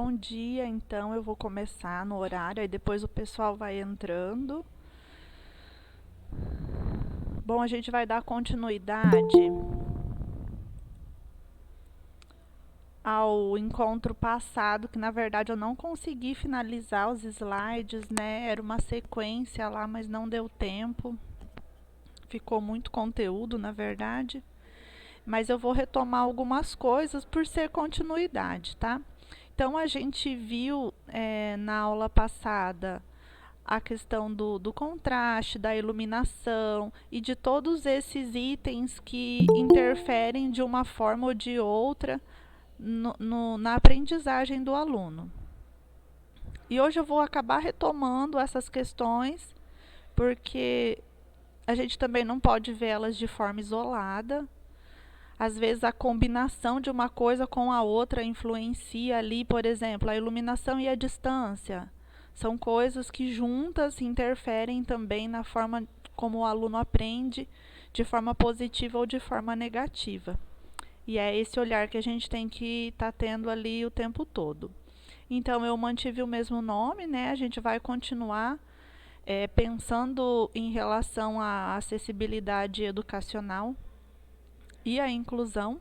Bom dia, então eu vou começar no horário, aí depois o pessoal vai entrando. Bom, a gente vai dar continuidade ao encontro passado, que na verdade eu não consegui finalizar os slides, né? Era uma sequência lá, mas não deu tempo. Ficou muito conteúdo, na verdade. Mas eu vou retomar algumas coisas por ser continuidade, tá? Então a gente viu na aula passada a questão do contraste, da iluminação e de todos esses itens que interferem de uma forma ou de outra na aprendizagem do aluno. E hoje eu vou acabar retomando essas questões, porque a gente também não pode vê-las de forma isolada. Às vezes a combinação de uma coisa com a outra influencia ali, por exemplo, a iluminação e a distância. São coisas que juntas interferem também na forma como o aluno aprende, de forma positiva ou de forma negativa. E é esse olhar que a gente tem que estar tendo ali o tempo todo. Então eu mantive o mesmo nome, né? A gente vai continuar pensando em relação à acessibilidade educacional e à inclusão.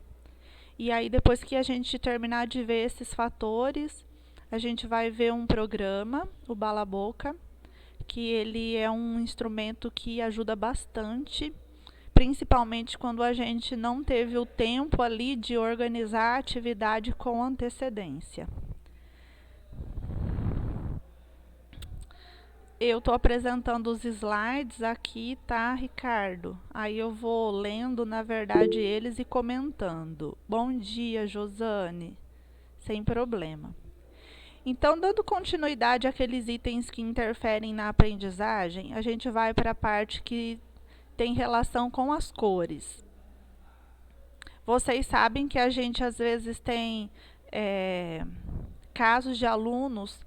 E aí, depois que a gente terminar de ver esses fatores, a gente vai ver um programa, o Bala Boca, que ele é um instrumento que ajuda bastante, principalmente quando a gente não teve o tempo ali de organizar a atividade com antecedência. Eu estou apresentando os slides aqui, tá, Ricardo? Aí eu vou lendo, na verdade, eles e comentando. Bom dia, Josane. Sem problema. Então, dando continuidade àqueles itens que interferem na aprendizagem, a gente vai para a parte que tem relação com as cores. Vocês sabem que a gente às vezes tem casos de alunos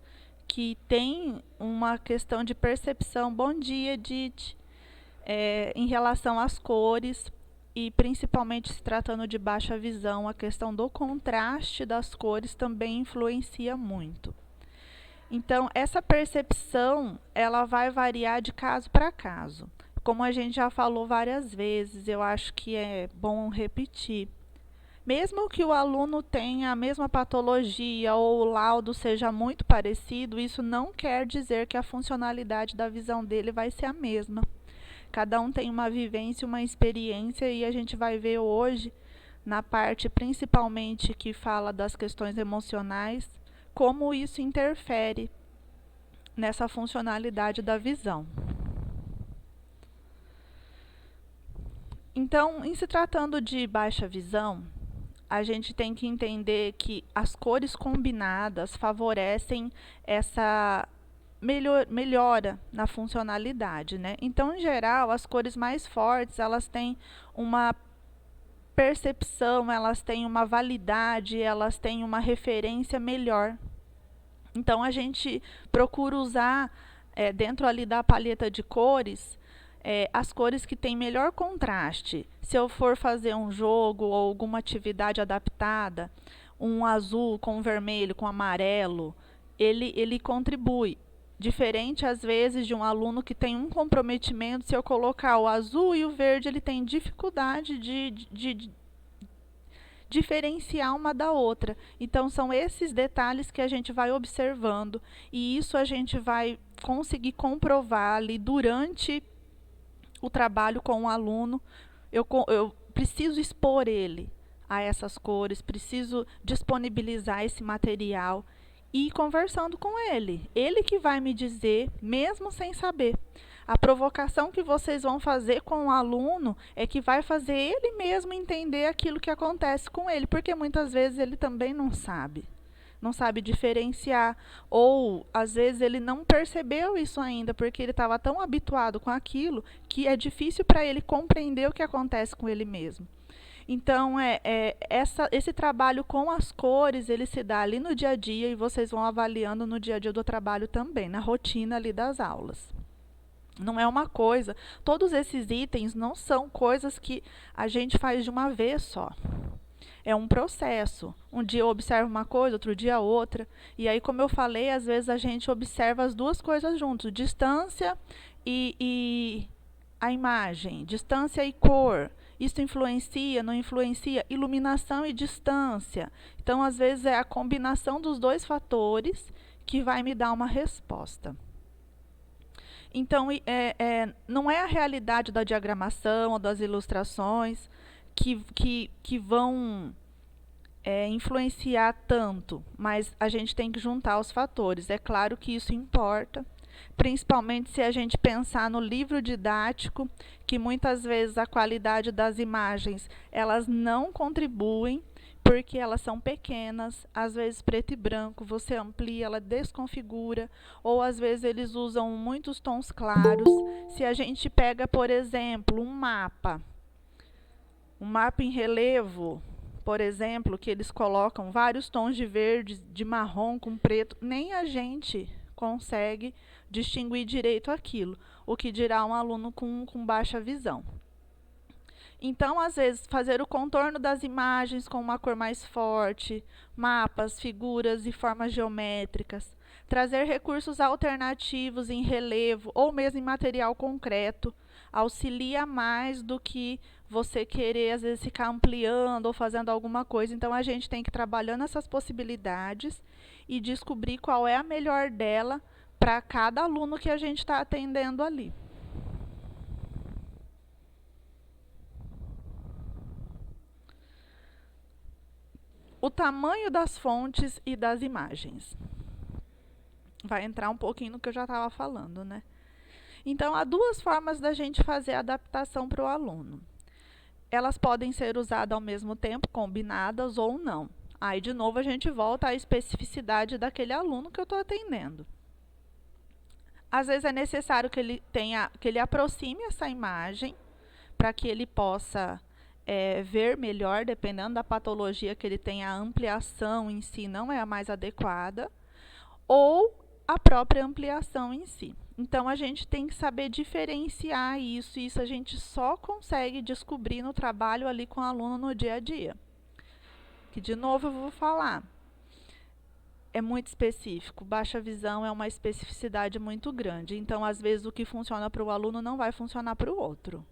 que têm uma questão de percepção, bom dia, Edith, em relação às cores, e principalmente se tratando de baixa visão, a questão do contraste das cores também influencia muito. Então, essa percepção, ela vai variar de caso para caso. Como a gente já falou várias vezes, eu acho que é bom repetir. Mesmo que o aluno tenha a mesma patologia ou o laudo seja muito parecido, isso não quer dizer que a funcionalidade da visão dele vai ser a mesma. Cada um tem uma vivência, uma experiência, e a gente vai ver hoje, na parte principalmente que fala das questões emocionais, como isso interfere nessa funcionalidade da visão. Então, em se tratando de baixa visão, a gente tem que entender que as cores combinadas favorecem essa melhora na funcionalidade, né? Então, em geral, as cores mais fortes, elas têm uma percepção, elas têm uma validade, elas têm uma referência melhor. Então, a gente procura usar, dentro ali da paleta de cores, as cores que têm melhor contraste. Se eu for fazer um jogo ou alguma atividade adaptada, um azul com vermelho, com amarelo, ele contribui. Diferente, às vezes, de um aluno que tem um comprometimento, se eu colocar o azul e o verde, ele tem dificuldade de diferenciar uma da outra. Então, são esses detalhes que a gente vai observando, e isso a gente vai conseguir comprovar ali durante o trabalho com o aluno. Eu preciso expor ele a essas cores, preciso disponibilizar esse material e ir conversando com ele. Ele que vai me dizer, mesmo sem saber. A provocação que vocês vão fazer com o aluno é que vai fazer ele mesmo entender aquilo que acontece com ele, porque muitas vezes ele também não sabe. Não sabe diferenciar, ou às vezes ele não percebeu isso ainda, porque ele estava tão habituado com aquilo que é difícil para ele compreender o que acontece com ele mesmo. Então, esse trabalho com as cores, ele se dá ali no dia a dia, e vocês vão avaliando no dia a dia do trabalho também, na rotina ali das aulas. Não é uma coisa, todos esses itens não são coisas que a gente faz de uma vez só. É um processo. Um dia eu observo uma coisa, outro dia outra. E aí, como eu falei, às vezes a gente observa as duas coisas juntos, distância e a imagem, distância e cor. Isso influencia, não influencia? Iluminação e distância. Então, às vezes, é a combinação dos dois fatores que vai me dar uma resposta. Então, não é a realidade da diagramação ou das ilustrações que vão influenciar tanto, mas a gente tem que juntar os fatores. É claro que isso importa, principalmente se a gente pensar no livro didático, que muitas vezes a qualidade das imagens elas não contribuem, porque elas são pequenas, às vezes preto e branco, você amplia, ela desconfigura, ou às vezes eles usam muitos tons claros. Se a gente pega, por exemplo, um mapa em relevo, por exemplo, que eles colocam vários tons de verde, de marrom com preto, nem a gente consegue distinguir direito aquilo, o que dirá um aluno com baixa visão. Então, às vezes, fazer o contorno das imagens com uma cor mais forte, mapas, figuras e formas geométricas, trazer recursos alternativos em relevo ou mesmo em material concreto, auxilia mais do que você querer, às vezes, ficar ampliando ou fazendo alguma coisa. Então, a gente tem que ir trabalhando essas possibilidades e descobrir qual é a melhor dela para cada aluno que a gente está atendendo ali. O tamanho das fontes e das imagens. Vai entrar um pouquinho no que eu já estava falando, né? Então, há duas formas da gente fazer a adaptação para o aluno. Elas podem ser usadas ao mesmo tempo, combinadas ou não. Aí, de novo, a gente volta à especificidade daquele aluno que eu estou atendendo. Às vezes é necessário que ele aproxime essa imagem para que ele possa ver melhor, dependendo da patologia que ele tem, a ampliação em si não é a mais adequada, ou a própria ampliação em si. Então, a gente tem que saber diferenciar isso, e isso a gente só consegue descobrir no trabalho ali com o aluno no dia a dia. Que, de novo, eu vou falar, é muito específico. Baixa visão é uma especificidade muito grande. Então, às vezes, o que funciona para o aluno não vai funcionar para o outro.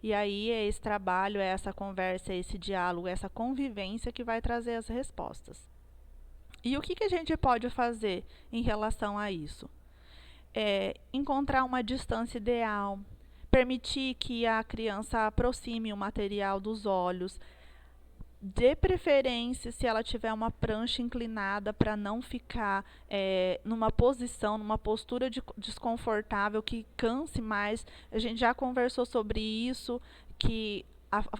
E aí é esse trabalho, é essa conversa, é esse diálogo, é essa convivência que vai trazer as respostas. E o que a gente pode fazer em relação a isso? Encontrar uma distância ideal, permitir que a criança aproxime o material dos olhos, de preferência, se ela tiver uma prancha inclinada, para não ficar numa posição, numa postura desconfortável, que canse mais. A gente já conversou sobre isso, que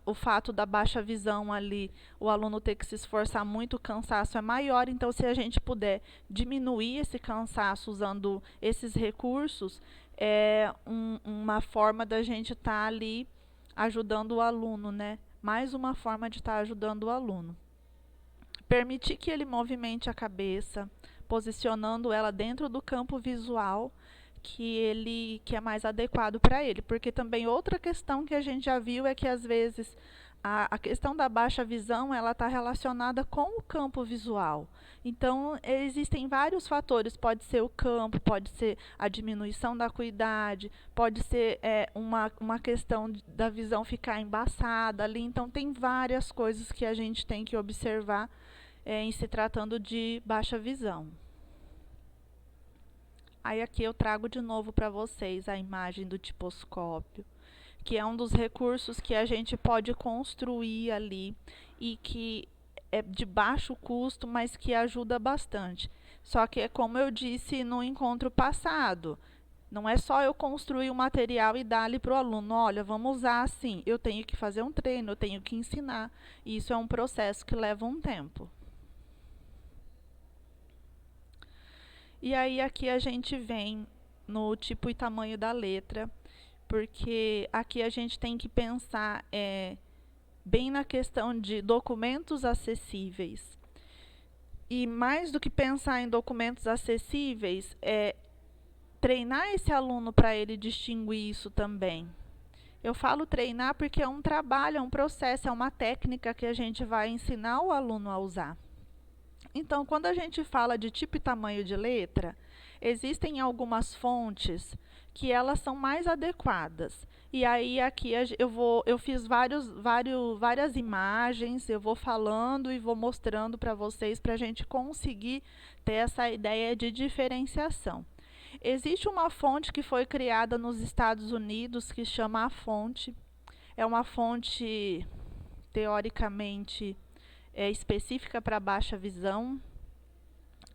o fato da baixa visão ali, o aluno ter que se esforçar muito, o cansaço é maior. Então, se a gente puder diminuir esse cansaço usando esses recursos, é uma forma da gente estar ali ajudando o aluno, né? Mais uma forma de estar ajudando o aluno. Permitir que ele movimente a cabeça, posicionando ela dentro do campo visual que é mais adequado para ele. Porque também outra questão que a gente já viu é que, às vezes, a questão da baixa visão ela está relacionada com o campo visual. Então, existem vários fatores. Pode ser o campo, pode ser a diminuição da acuidade, pode ser uma questão da visão ficar embaçada ali. Então, tem várias coisas que a gente tem que observar em se tratando de baixa visão. Aí aqui eu trago de novo para vocês a imagem do tiposcópio, que é um dos recursos que a gente pode construir ali e que é de baixo custo, mas que ajuda bastante. Só que é como eu disse no encontro passado, não é só eu construir o material e dar ali para o aluno, olha, vamos usar assim. Eu tenho que fazer um treino, eu tenho que ensinar. E isso é um processo que leva um tempo. E aí aqui a gente vem no tipo e tamanho da letra, porque aqui a gente tem que pensar bem na questão de documentos acessíveis. E mais do que pensar em documentos acessíveis, treinar esse aluno para ele distinguir isso também. Eu falo treinar porque é um trabalho, é um processo, é uma técnica que a gente vai ensinar o aluno a usar. Então, quando a gente fala de tipo e tamanho de letra, existem algumas fontes que elas são mais adequadas. E aí aqui eu fiz várias imagens, eu vou falando e vou mostrando para vocês para a gente conseguir ter essa ideia de diferenciação. Existe uma fonte que foi criada nos Estados Unidos que chama a fonte. É uma fonte teoricamente específica para baixa visão,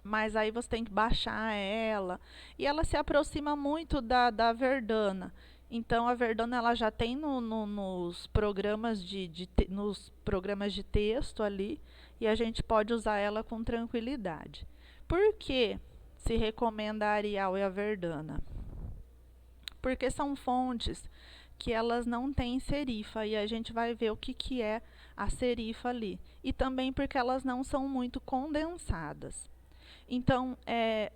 mas aí você tem que baixar ela. E ela se aproxima muito da Verdana. Então a Verdana ela já tem nos programas nos programas de texto ali, e a gente pode usar ela com tranquilidade. Por que se recomenda a Arial e a Verdana? Porque são fontes que elas não têm serifa, e a gente vai ver o que é a serifa ali. E também porque elas não são muito condensadas. Então,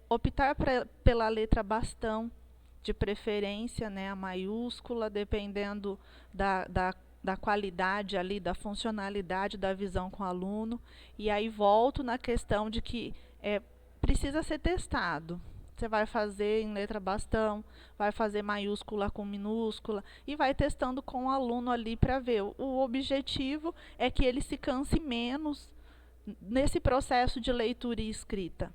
optar pela letra bastão, de preferência, né, a maiúscula, dependendo da qualidade ali, da funcionalidade da visão com o aluno. E aí volto na questão de que precisa ser testado. Você vai fazer em letra bastão, vai fazer maiúscula com minúscula e vai testando com o aluno ali para ver. O objetivo é que ele se canse menos nesse processo de leitura e escrita.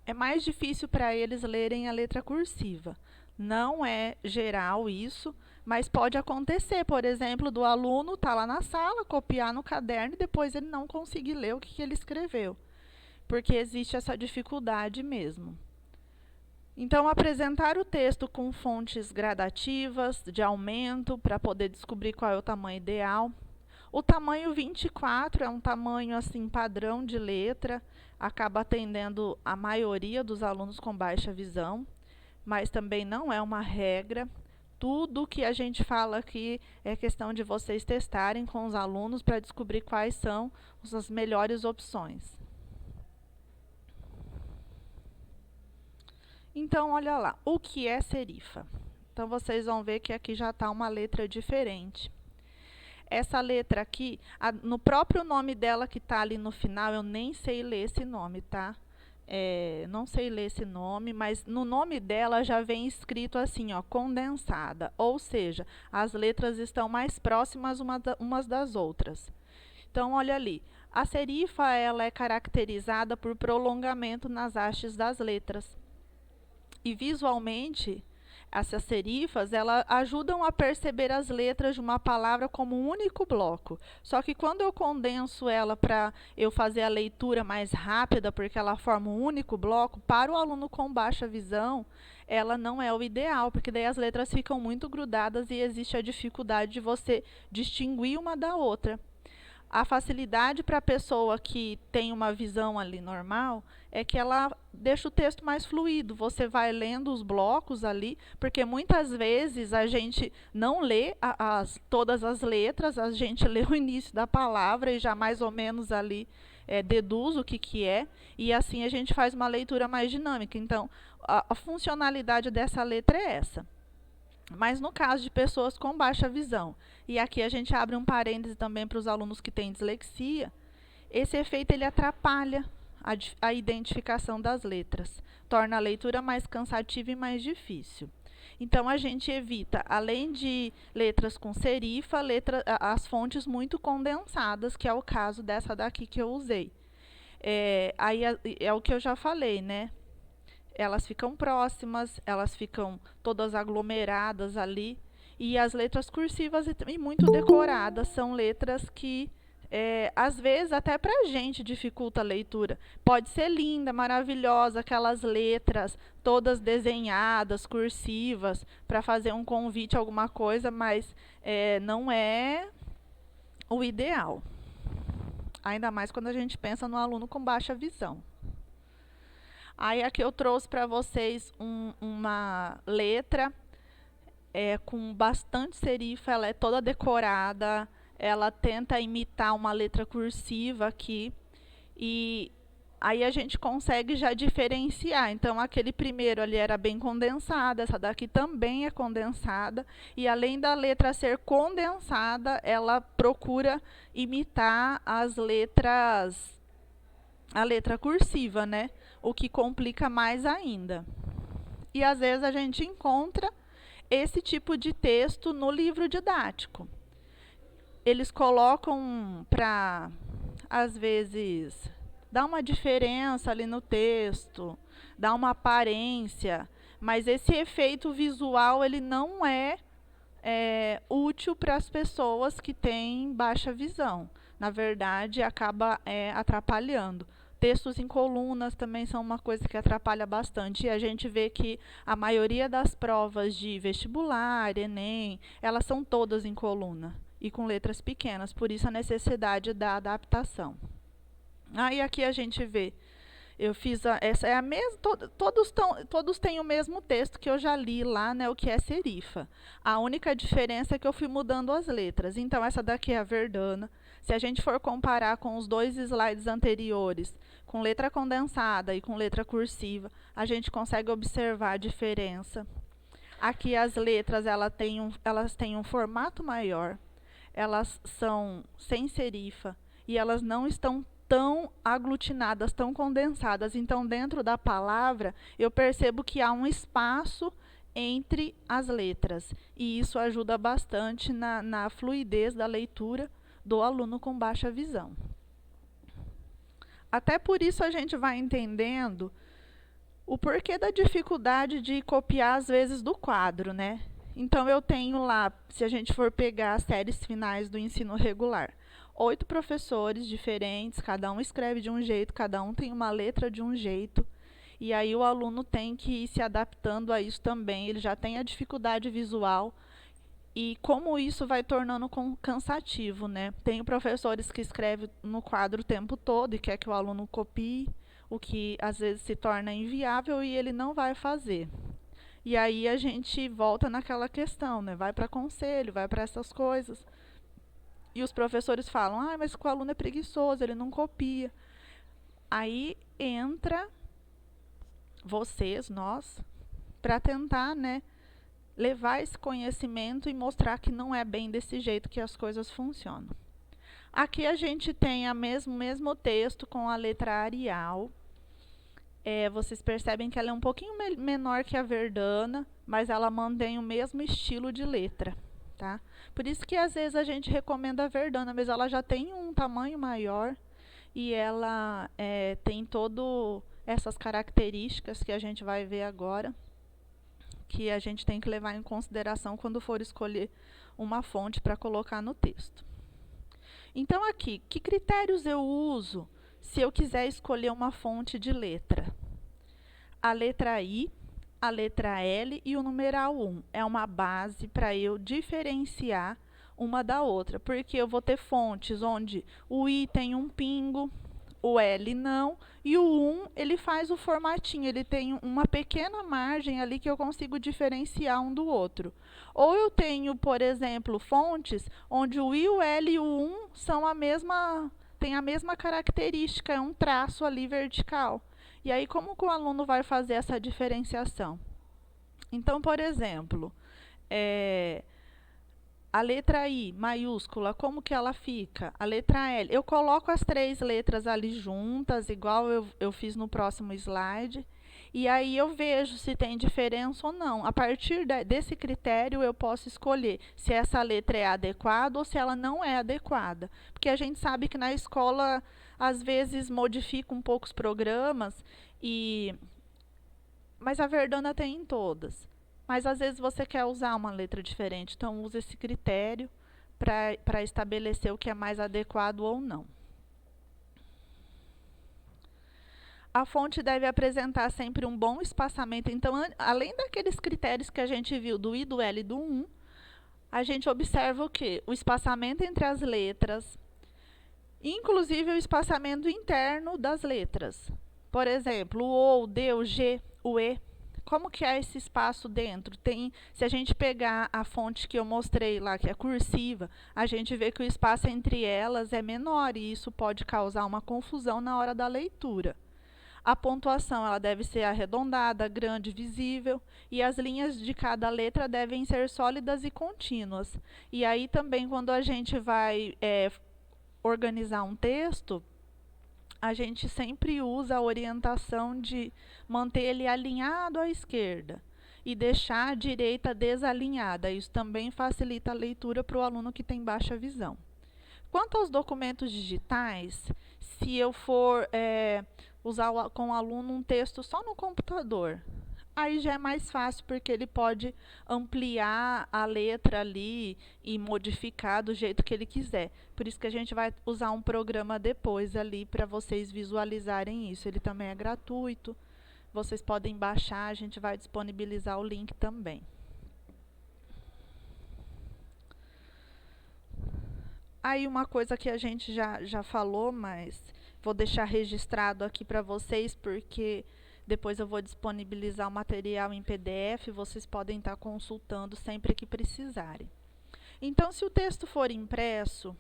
É mais difícil para eles lerem a letra cursiva. Não é geral isso, mas pode acontecer, por exemplo, do aluno estar lá na sala, copiar no caderno e depois ele não conseguir ler o que ele escreveu, porque existe essa dificuldade mesmo. Então, apresentar o texto com fontes gradativas, de aumento, para poder descobrir qual é o tamanho ideal. O tamanho 24 é um tamanho assim padrão de letra, acaba atendendo a maioria dos alunos com baixa visão, mas também não é uma regra. Tudo que a gente fala aqui é questão de vocês testarem com os alunos para descobrir quais são as melhores opções. Então, olha lá, o que é serifa? Então, vocês vão ver que aqui já está uma letra diferente. Essa letra aqui, no próprio nome dela que está ali no final, eu nem sei ler esse nome, tá? Não sei ler esse nome, mas no nome dela já vem escrito assim, ó, condensada. Ou seja, as letras estão mais próximas umas das outras. Então, olha ali. A serifa ela é caracterizada por prolongamento nas hastes das letras. E visualmente, essas serifas elas ajudam a perceber as letras de uma palavra como um único bloco. Só que quando eu condenso ela para eu fazer a leitura mais rápida, porque ela forma um único bloco, para o aluno com baixa visão, ela não é o ideal, porque daí as letras ficam muito grudadas e existe a dificuldade de você distinguir uma da outra. A facilidade para a pessoa que tem uma visão ali normal é que ela deixa o texto mais fluido. Você vai lendo os blocos ali, porque muitas vezes a gente não lê todas as letras, a gente lê o início da palavra e já mais ou menos ali deduz o que é, e assim a gente faz uma leitura mais dinâmica. Então, a funcionalidade dessa letra é essa. Mas no caso de pessoas com baixa visão, e aqui a gente abre um parêntese também para os alunos que têm dislexia, esse efeito ele atrapalha a identificação das letras, torna a leitura mais cansativa e mais difícil. Então a gente evita, além de letras com serifa, as fontes muito condensadas, que é o caso dessa daqui que eu usei. Aí é o que eu já falei, né? Elas ficam próximas, elas ficam todas aglomeradas ali. E as letras cursivas e muito decoradas são letras que, às vezes, até para a gente dificulta a leitura. Pode ser linda, maravilhosa, aquelas letras todas desenhadas, cursivas, para fazer um convite a alguma coisa, mas não é o ideal. Ainda mais quando a gente pensa no aluno com baixa visão. Aí aqui eu trouxe para vocês uma letra com bastante serifa, ela é toda decorada, ela tenta imitar uma letra cursiva aqui. E Aí a gente consegue já diferenciar. Então, aquele primeiro ali era bem condensado, essa daqui também é condensada. E além da letra ser condensada, ela procura imitar as letras, a letra cursiva, né? O que complica mais ainda. E às vezes a gente encontra esse tipo de texto no livro didático. Eles colocam para, às vezes, dar uma diferença ali no texto, dar uma aparência, mas esse efeito visual ele não é, útil para as pessoas que têm baixa visão. Na verdade, acaba atrapalhando. Textos em colunas também são uma coisa que atrapalha bastante. E a gente vê que a maioria das provas de vestibular, Enem, elas são todas em coluna e com letras pequenas, por isso a necessidade da adaptação. Aí aqui a gente vê, eu fiz essa é a mesma, todos têm o mesmo texto que eu já li lá, né, o que é serifa. A única diferença é que eu fui mudando as letras. Então essa daqui é a verdana. Se a gente for comparar com os dois slides anteriores, com letra condensada e com letra cursiva, a gente consegue observar a diferença. Aqui as letras elas têm um formato maior, elas são sem serifa e elas não estão tão aglutinadas, tão condensadas. Então, dentro da palavra, eu percebo que há um espaço entre as letras. E isso ajuda bastante na fluidez da leitura do aluno com baixa visão. Até por isso a gente vai entendendo o porquê da dificuldade de copiar, às vezes, do quadro, né? Então, eu tenho lá, se a gente for pegar as séries finais do ensino regular, 8 professores diferentes, cada um escreve de um jeito, cada um tem uma letra de um jeito, e aí o aluno tem que ir se adaptando a isso também. Ele já tem a dificuldade visual, e como isso vai tornando cansativo, né? Tem professores que escrevem no quadro o tempo todo e quer que o aluno copie, o que às vezes se torna inviável e ele não vai fazer. E aí a gente volta naquela questão, né? Vai para conselho, vai para essas coisas. E os professores falam, mas o aluno é preguiçoso, ele não copia. Aí entra vocês, nós, para tentar, né, levar esse conhecimento e mostrar que não é bem desse jeito que as coisas funcionam. Aqui a gente tem o mesmo texto com a letra Arial. Vocês percebem que ela é um pouquinho menor que a verdana, mas ela mantém o mesmo estilo de letra. Tá? Por isso que às vezes a gente recomenda a verdana, mas ela já tem um tamanho maior e ela tem todas essas características que a gente vai ver agora, que a gente tem que levar em consideração quando for escolher uma fonte para colocar no texto. Então aqui, que critérios eu uso se eu quiser escolher uma fonte de letra? A letra I, a letra L e o numeral 1. É uma base para eu diferenciar uma da outra, porque eu vou ter fontes onde o I tem um pingo, o L não, e o 1 ele faz o formatinho, ele tem uma pequena margem ali que eu consigo diferenciar um do outro. Ou eu tenho, por exemplo, fontes onde o I, o L e o 1 são tem a mesma característica, é um traço ali vertical. E aí, como que o aluno vai fazer essa diferenciação? Então, por exemplo, a letra I, maiúscula, como que ela fica? A letra L, eu coloco as 3 letras ali juntas, igual eu fiz no próximo slide, e aí eu vejo se tem diferença ou não. A partir desse critério, eu posso escolher se essa letra é adequada ou se ela não é adequada. Porque a gente sabe que na escola, às vezes, modifica um pouco os programas, mas a verdana tem em todas. Mas às vezes você quer usar uma letra diferente, então use esse critério para estabelecer o que é mais adequado ou não. A fonte deve apresentar sempre um bom espaçamento. Então, além daqueles critérios que a gente viu do I, do L e do 1, a gente observa o quê? O espaçamento entre as letras, inclusive o espaçamento interno das letras. Por exemplo, o O, o D, o G, o E. Como que é esse espaço dentro? Se a gente pegar a fonte que eu mostrei lá, que é cursiva, a gente vê que o espaço entre elas é menor e isso pode causar uma confusão na hora da leitura. A pontuação ela deve ser arredondada, grande, visível, e as linhas de cada letra devem ser sólidas e contínuas. E aí também, quando a gente vai organizar um texto, a gente sempre usa a orientação de manter ele alinhado à esquerda e deixar a direita desalinhada. Isso também facilita a leitura para o aluno que tem baixa visão. Quanto aos documentos digitais, se eu for usar com o aluno um texto só no computador, aí já é mais fácil, porque ele pode ampliar a letra ali e modificar do jeito que ele quiser. Por isso que a gente vai usar um programa depois ali para vocês visualizarem isso. Ele também é gratuito, vocês podem baixar, a gente vai disponibilizar o link também. Aí uma coisa que a gente já falou, mas vou deixar registrado aqui para vocês, porque depois eu vou disponibilizar o material em PDF, vocês podem estar consultando sempre que precisarem. Então, se o texto for impresso,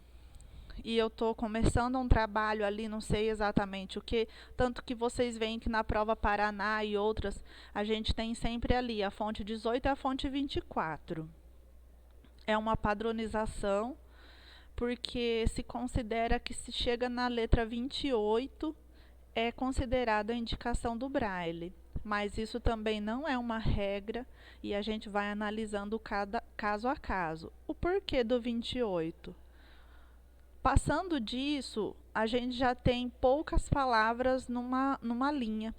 e eu estou começando um trabalho ali, não sei exatamente o que, tanto que vocês veem que na prova Paraná e outras, a gente tem sempre ali a fonte 18 e a fonte 24. É uma padronização, porque se considera que se chega na letra 28, é considerada a indicação do Braille. Mas isso também não é uma regra e a gente vai analisando cada caso a caso. O porquê do 28? Passando disso, a gente já tem poucas palavras numa linha.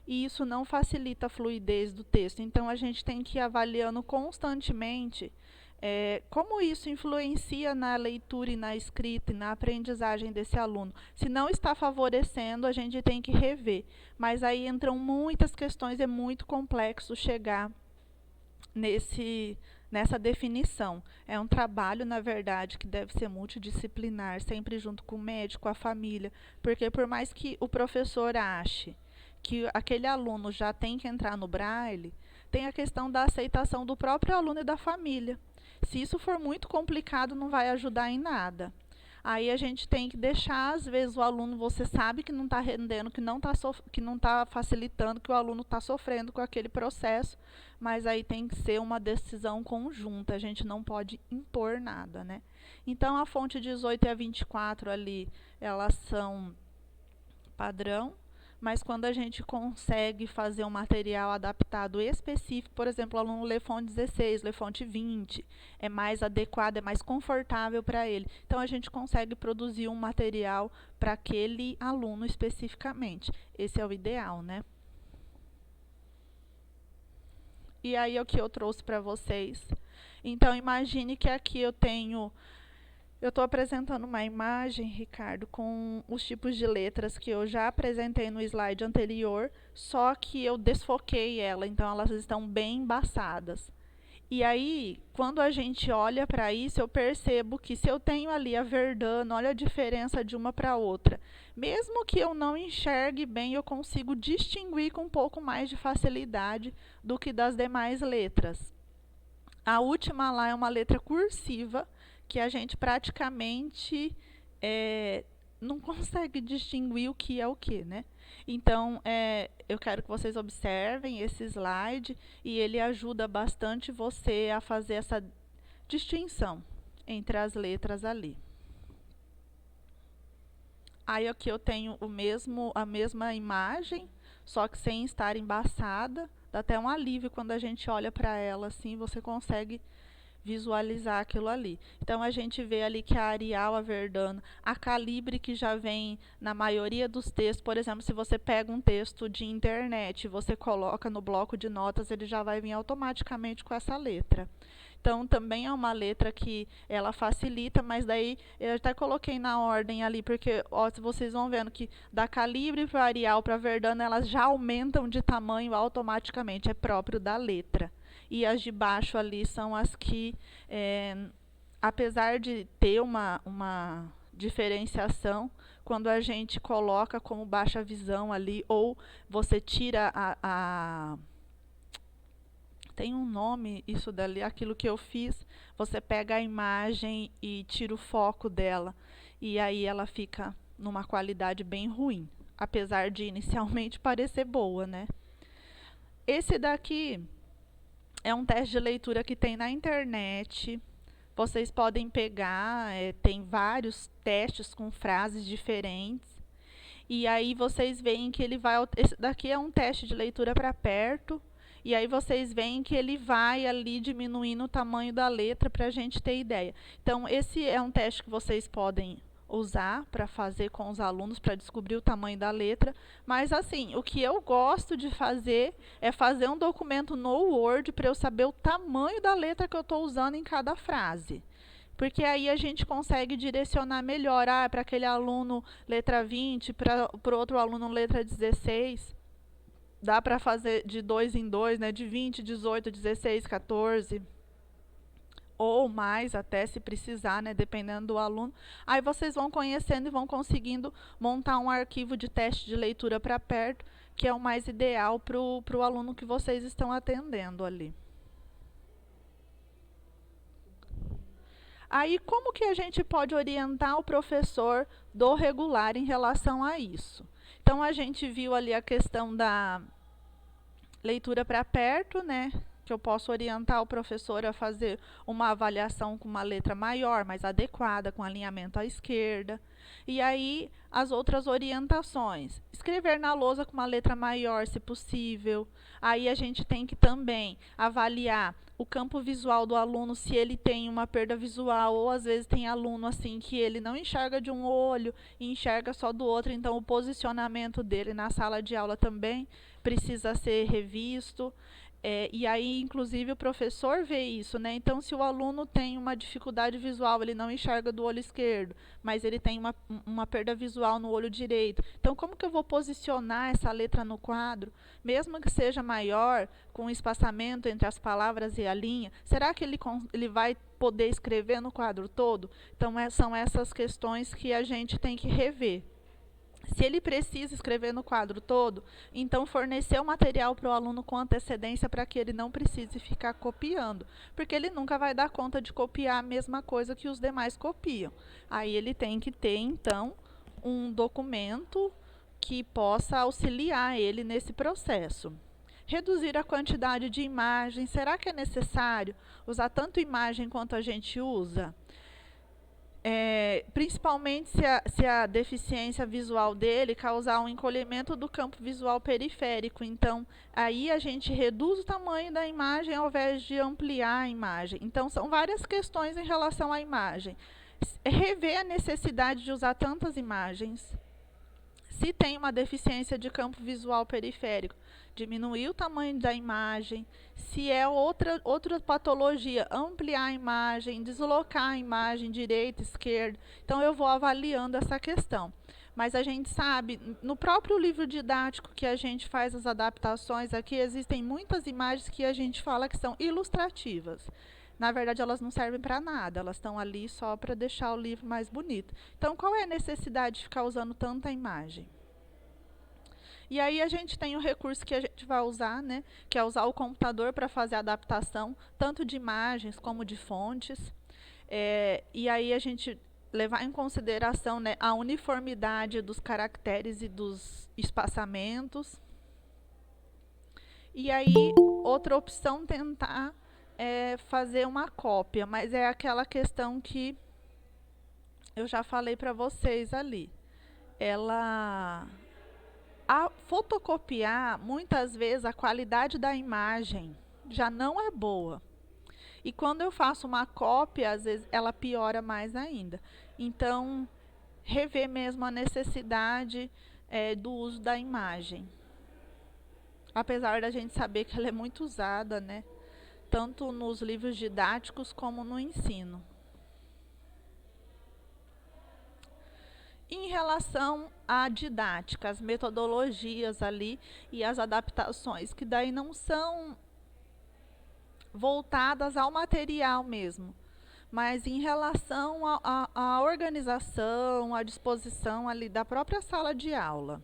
E isso não facilita a fluidez do texto. Então, a gente tem que ir avaliando constantemente como isso influencia na leitura e na escrita e na aprendizagem desse aluno. Se não está favorecendo, a gente tem que rever. Mas aí entram muitas questões, é muito complexo chegar nessa definição. É um trabalho, na verdade, que deve ser multidisciplinar, sempre junto com o médico, a família, porque por mais que o professor ache que aquele aluno já tem que entrar no Braille, tem a questão da aceitação do próprio aluno e da família. Se isso for muito complicado, não vai ajudar em nada. Aí a gente tem que deixar, às vezes, o aluno, você sabe que não está rendendo, que não está facilitando, que o aluno está sofrendo com aquele processo, mas aí tem que ser uma decisão conjunta, a gente não pode impor nada, né? Então, a fonte 18 e a 24 ali, elas são padrão, mas quando a gente consegue fazer um material adaptado específico, por exemplo, o aluno lê fonte 16, lê fonte 20, é mais adequado, é mais confortável para ele. Então, a gente consegue produzir um material para aquele aluno especificamente. Esse é o ideal, né? E aí é o que eu trouxe para vocês. Então, imagine que aqui eu estou apresentando uma imagem, Ricardo, com os tipos de letras que eu já apresentei no slide anterior, só que eu desfoquei ela, então elas estão bem embaçadas. E aí, quando a gente olha para isso, eu percebo que se eu tenho ali a Verdana, olha a diferença de uma para outra. Mesmo que eu não enxergue bem, eu consigo distinguir com um pouco mais de facilidade do que das demais letras. A última lá é uma letra cursiva, que a gente praticamente não consegue distinguir o que é o que, né? Então, eu quero que vocês observem esse slide e ele ajuda bastante você a fazer essa distinção entre as letras ali. Aí aqui eu tenho a mesma imagem, só que sem estar embaçada. Dá até um alívio quando a gente olha para ela assim, você consegue visualizar aquilo ali. Então, a gente vê ali que a Arial, a Verdana, a Calibre, que já vem na maioria dos textos. Por exemplo, se você pega um texto de internet e você coloca no bloco de notas, ele já vai vir automaticamente com essa letra. Então, também é uma letra que ela facilita, mas daí eu até coloquei na ordem ali, porque ó, se vocês vão vendo que da Calibre para Arial para Verdana, elas já aumentam de tamanho automaticamente, é próprio da letra. E as de baixo ali são as que, apesar de ter uma diferenciação, quando a gente coloca como baixa visão ali, ou você tira tem um nome isso dali, aquilo que eu fiz, você pega a imagem e tira o foco dela, e aí ela fica numa qualidade bem ruim. apesar de inicialmente parecer boa, né? Esse daqui é um teste de leitura que tem na internet. Vocês podem pegar, tem vários testes com frases diferentes. E aí vocês veem que ele vai. Esse daqui é um teste de leitura para perto. E aí vocês veem que ele vai ali diminuindo o tamanho da letra para a gente ter ideia. Então, esse é um teste que vocês podem usar para fazer com os alunos para descobrir o tamanho da letra. Mas assim, o que eu gosto de fazer é fazer um documento no Word para eu saber o tamanho da letra que eu estou usando em cada frase. Porque aí a gente consegue direcionar melhor, para aquele aluno letra 20, para o outro aluno letra 16. Dá para fazer de 2 em 2, né? De 20, 18, 16, 14. Ou mais até, se precisar, né? Dependendo do aluno. Aí vocês vão conhecendo e vão conseguindo montar um arquivo de teste de leitura para perto, que é o mais ideal para o aluno que vocês estão atendendo ali. Aí, como que a gente pode orientar o professor do regular em relação a isso? Então, a gente viu ali a questão da leitura para perto, né? Que eu posso orientar o professor a fazer uma avaliação com uma letra maior, mais adequada, com alinhamento à esquerda. E aí, as outras orientações. Escrever na lousa com uma letra maior, se possível. Aí a gente tem que também avaliar o campo visual do aluno, se ele tem uma perda visual, ou às vezes tem aluno assim que ele não enxerga de um olho e enxerga só do outro, então o posicionamento dele na sala de aula também precisa ser revisto. E aí, inclusive, o professor vê isso, né? Então, se o aluno tem uma dificuldade visual, ele não enxerga do olho esquerdo, mas ele tem uma perda visual no olho direito. Então, como que eu vou posicionar essa letra no quadro? Mesmo que seja maior, com espaçamento entre as palavras e a linha, será que ele vai poder escrever no quadro todo? Então, são essas questões que a gente tem que rever. Se ele precisa escrever no quadro todo, então fornecer o material para o aluno com antecedência para que ele não precise ficar copiando, porque ele nunca vai dar conta de copiar a mesma coisa que os demais copiam. Aí ele tem que ter, então, um documento que possa auxiliar ele nesse processo. Reduzir a quantidade de imagens. Será que é necessário usar tanto imagem quanto a gente usa? Principalmente se a deficiência visual dele causar um encolhimento do campo visual periférico. Então, aí a gente reduz o tamanho da imagem ao invés de ampliar a imagem. Então, são várias questões em relação à imagem. Rever a necessidade de usar tantas imagens. Se tem uma deficiência de campo visual periférico, diminuir o tamanho da imagem. Se é outra patologia, ampliar a imagem, deslocar a imagem direita, esquerda. Então, eu vou avaliando essa questão. Mas a gente sabe, no próprio livro didático que a gente faz as adaptações aqui, existem muitas imagens que a gente fala que são ilustrativas. Na verdade, elas não servem para nada, elas estão ali só para deixar o livro mais bonito. Então, qual é a necessidade de ficar usando tanta imagem? E aí a gente tem o recurso que a gente vai usar, né, que é usar o computador para fazer a adaptação, tanto de imagens como de fontes. E aí a gente levar em consideração, né, a uniformidade dos caracteres e dos espaçamentos. E aí, outra opção, tentar fazer uma cópia, mas é aquela questão que eu já falei para vocês ali. A fotocopiar, muitas vezes, a qualidade da imagem já não é boa. E quando eu faço uma cópia, às vezes ela piora mais ainda. Então, rever mesmo a necessidade do uso da imagem. Apesar da gente saber que ela é muito usada, né? Tanto nos livros didáticos como no ensino. Em relação à didática, as metodologias ali e as adaptações, que daí não são voltadas ao material mesmo, mas em relação à organização, à disposição ali da própria sala de aula.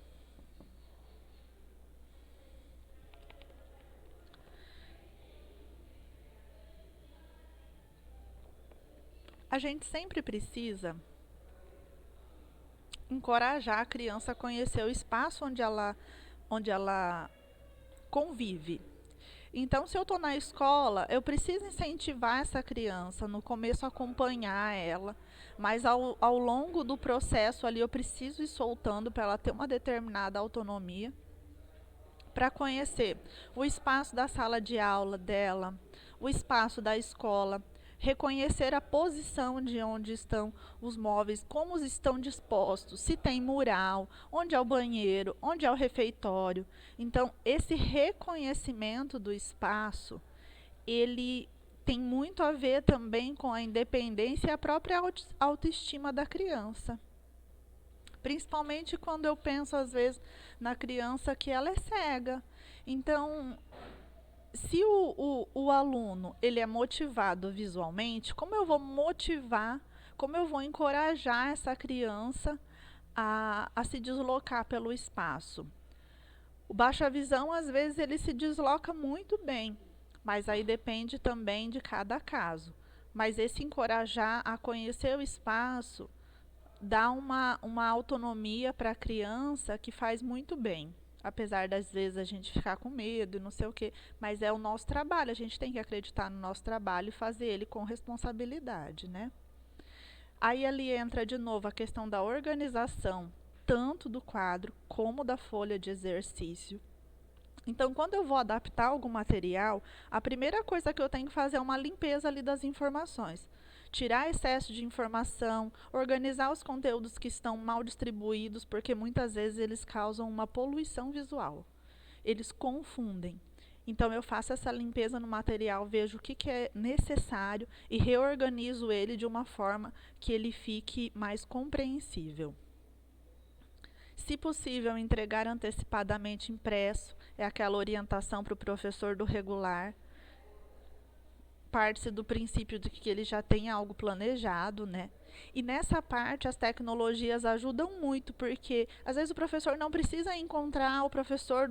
A gente sempre precisa encorajar a criança a conhecer o espaço onde ela convive. Então, se eu estou na escola, eu preciso incentivar essa criança, no começo acompanhar ela, mas ao longo do processo ali eu preciso ir soltando para ela ter uma determinada autonomia, para conhecer o espaço da sala de aula dela, o espaço da escola, reconhecer a posição de onde estão os móveis, como estão dispostos, se tem mural, onde é o banheiro, onde é o refeitório. Então, esse reconhecimento do espaço, ele tem muito a ver também com a independência e a própria autoestima da criança. Principalmente quando eu penso, às vezes, na criança que ela é cega. Então, se o aluno ele é motivado visualmente, como eu vou motivar, como eu vou encorajar essa criança a se deslocar pelo espaço? O baixa visão, às vezes, ele se desloca muito bem, mas aí depende também de cada caso. Mas esse encorajar a conhecer o espaço dá uma autonomia para a criança que faz muito bem. Apesar das vezes a gente ficar com medo e não sei o quê, mas é o nosso trabalho, a gente tem que acreditar no nosso trabalho e fazer ele com responsabilidade, né? Aí ali entra de novo a questão da organização, tanto do quadro como da folha de exercício. Então, quando eu vou adaptar algum material, a primeira coisa que eu tenho que fazer é uma limpeza ali das informações. Tirar excesso de informação, organizar os conteúdos que estão mal distribuídos, porque muitas vezes eles causam uma poluição visual. Eles confundem. Então, eu faço essa limpeza no material, vejo o que é necessário e reorganizo ele de uma forma que ele fique mais compreensível. Se possível, entregar antecipadamente impresso, é aquela orientação para o professor do regular. Parte-se do princípio de que ele já tem algo planejado, né? E nessa parte as tecnologias ajudam muito, porque às vezes o professor não precisa encontrar o professor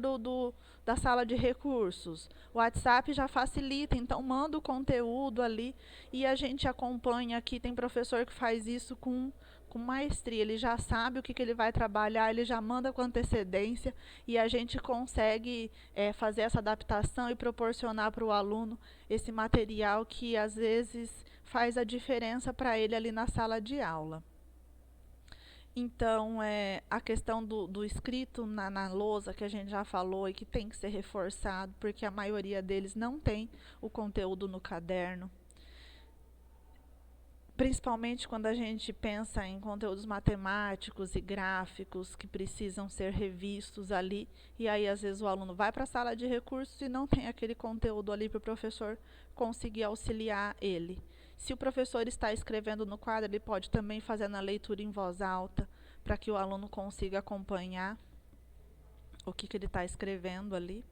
da sala de recursos. O WhatsApp já facilita, então manda o conteúdo ali e a gente acompanha aqui. Tem professor que faz isso com maestria, ele já sabe o que ele vai trabalhar, ele já manda com antecedência e a gente consegue fazer essa adaptação e proporcionar para o aluno esse material que às vezes faz a diferença para ele ali na sala de aula. Então, a questão do escrito na lousa, que a gente já falou e que tem que ser reforçado, porque a maioria deles não tem o conteúdo no caderno. Principalmente quando a gente pensa em conteúdos matemáticos e gráficos que precisam ser revistos ali, e aí às vezes o aluno vai para a sala de recursos e não tem aquele conteúdo ali para o professor conseguir auxiliar ele. Se o professor está escrevendo no quadro, ele pode também fazer a leitura em voz alta, para que o aluno consiga acompanhar o que ele está escrevendo ali.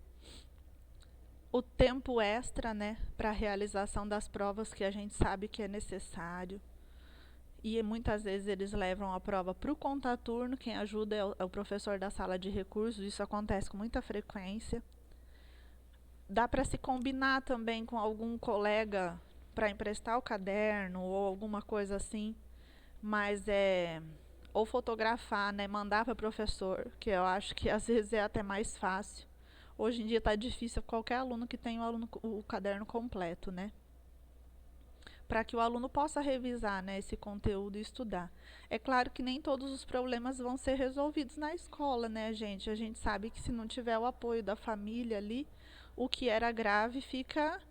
O tempo extra, né, para a realização das provas que a gente sabe que é necessário. E muitas vezes eles levam a prova para o contraturno, quem ajuda é o professor da sala de recursos, isso acontece com muita frequência. Dá para se combinar também com algum colega para emprestar o caderno ou alguma coisa assim, mas ou fotografar, né, mandar para o professor, que eu acho que às vezes é até mais fácil. Hoje em dia está difícil qualquer aluno que tenha o caderno completo, né? Para que o aluno possa revisar, né, esse conteúdo e estudar. É claro que nem todos os problemas vão ser resolvidos na escola, né, gente? A gente sabe que se não tiver o apoio da família ali, o que era grave fica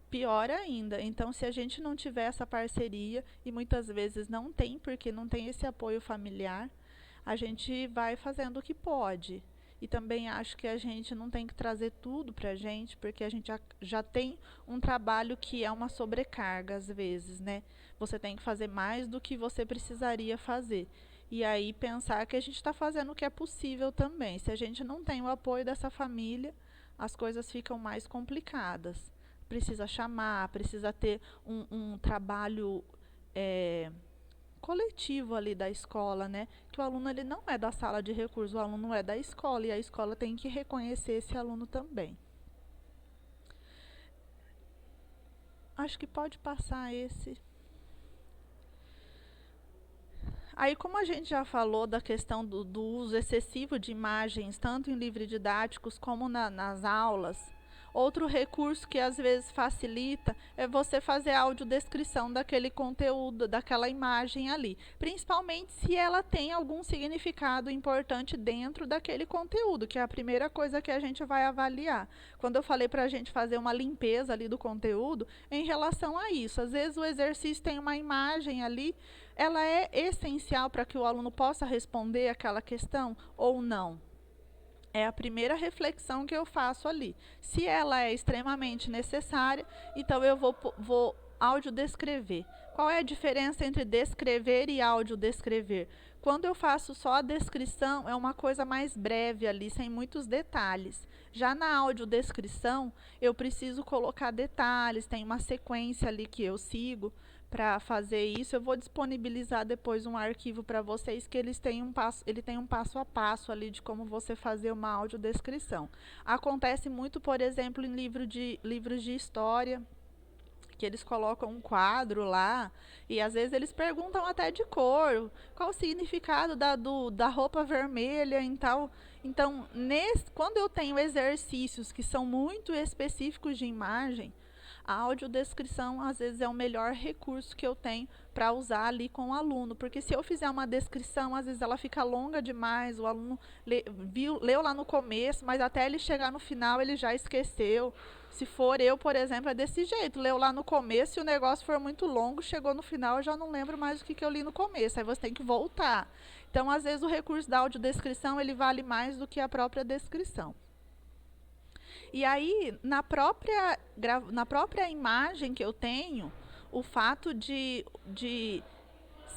pior ainda. Então, se a gente não tiver essa parceria, e muitas vezes não tem, porque não tem esse apoio familiar, a gente vai fazendo o que pode. E também acho que a gente não tem que trazer tudo para a gente, porque a gente já tem um trabalho que é uma sobrecarga às vezes, né? Você tem que fazer mais do que você precisaria fazer. E aí pensar que a gente está fazendo o que é possível também. Se a gente não tem o apoio dessa família, as coisas ficam mais complicadas. Precisa chamar, precisa ter um trabalho coletivo ali da escola, né? Que o aluno ele não é da sala de recursos, o aluno é da escola e a escola tem que reconhecer esse aluno também. Acho que pode passar esse. Aí, como a gente já falou da questão do uso excessivo de imagens, tanto em livros didáticos como nas aulas, outro recurso que às vezes facilita é você fazer a audiodescrição daquele conteúdo, daquela imagem ali, principalmente se ela tem algum significado importante dentro daquele conteúdo, que é a primeira coisa que a gente vai avaliar. Quando eu falei para a gente fazer uma limpeza ali do conteúdo, em relação a isso, às vezes o exercício tem uma imagem ali, ela é essencial para que o aluno possa responder aquela questão ou não? É a primeira reflexão que eu faço ali. Se ela é extremamente necessária, então eu vou audiodescrever. Qual é a diferença entre descrever e audiodescrever? Quando eu faço só a descrição, é uma coisa mais breve ali, sem muitos detalhes. Já na audiodescrição, eu preciso colocar detalhes, tem uma sequência ali que eu sigo para fazer isso. Eu vou disponibilizar depois um arquivo para vocês que ele tem um passo a passo ali de como você fazer uma audiodescrição. Acontece muito, por exemplo, em livros de história, que eles colocam um quadro lá e às vezes eles perguntam até de cor, qual o significado da roupa vermelha e tal. Então, quando eu tenho exercícios que são muito específicos de imagem, a audiodescrição às vezes é o melhor recurso que eu tenho para usar ali com o aluno, porque se eu fizer uma descrição, às vezes ela fica longa demais, o aluno leu lá no começo, mas até ele chegar no final ele já esqueceu. Se for eu, por exemplo, é desse jeito, leu lá no começo e o negócio for muito longo, chegou no final, eu já não lembro mais o que eu li no começo, aí você tem que voltar. Então, às vezes, o recurso da audiodescrição, ele vale mais do que a própria descrição. E aí, na própria imagem que eu tenho, o fato se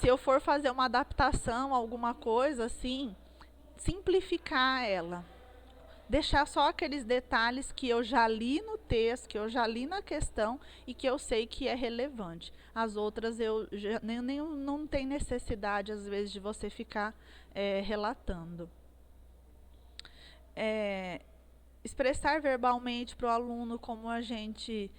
eu for fazer uma adaptação, alguma coisa assim, simplificar ela. Deixar só aqueles detalhes que eu já li no texto, que eu já li na questão e que eu sei que é relevante. As outras eu nem não tem necessidade, às vezes, de você ficar relatando. Expressar verbalmente para o aluno, como a gente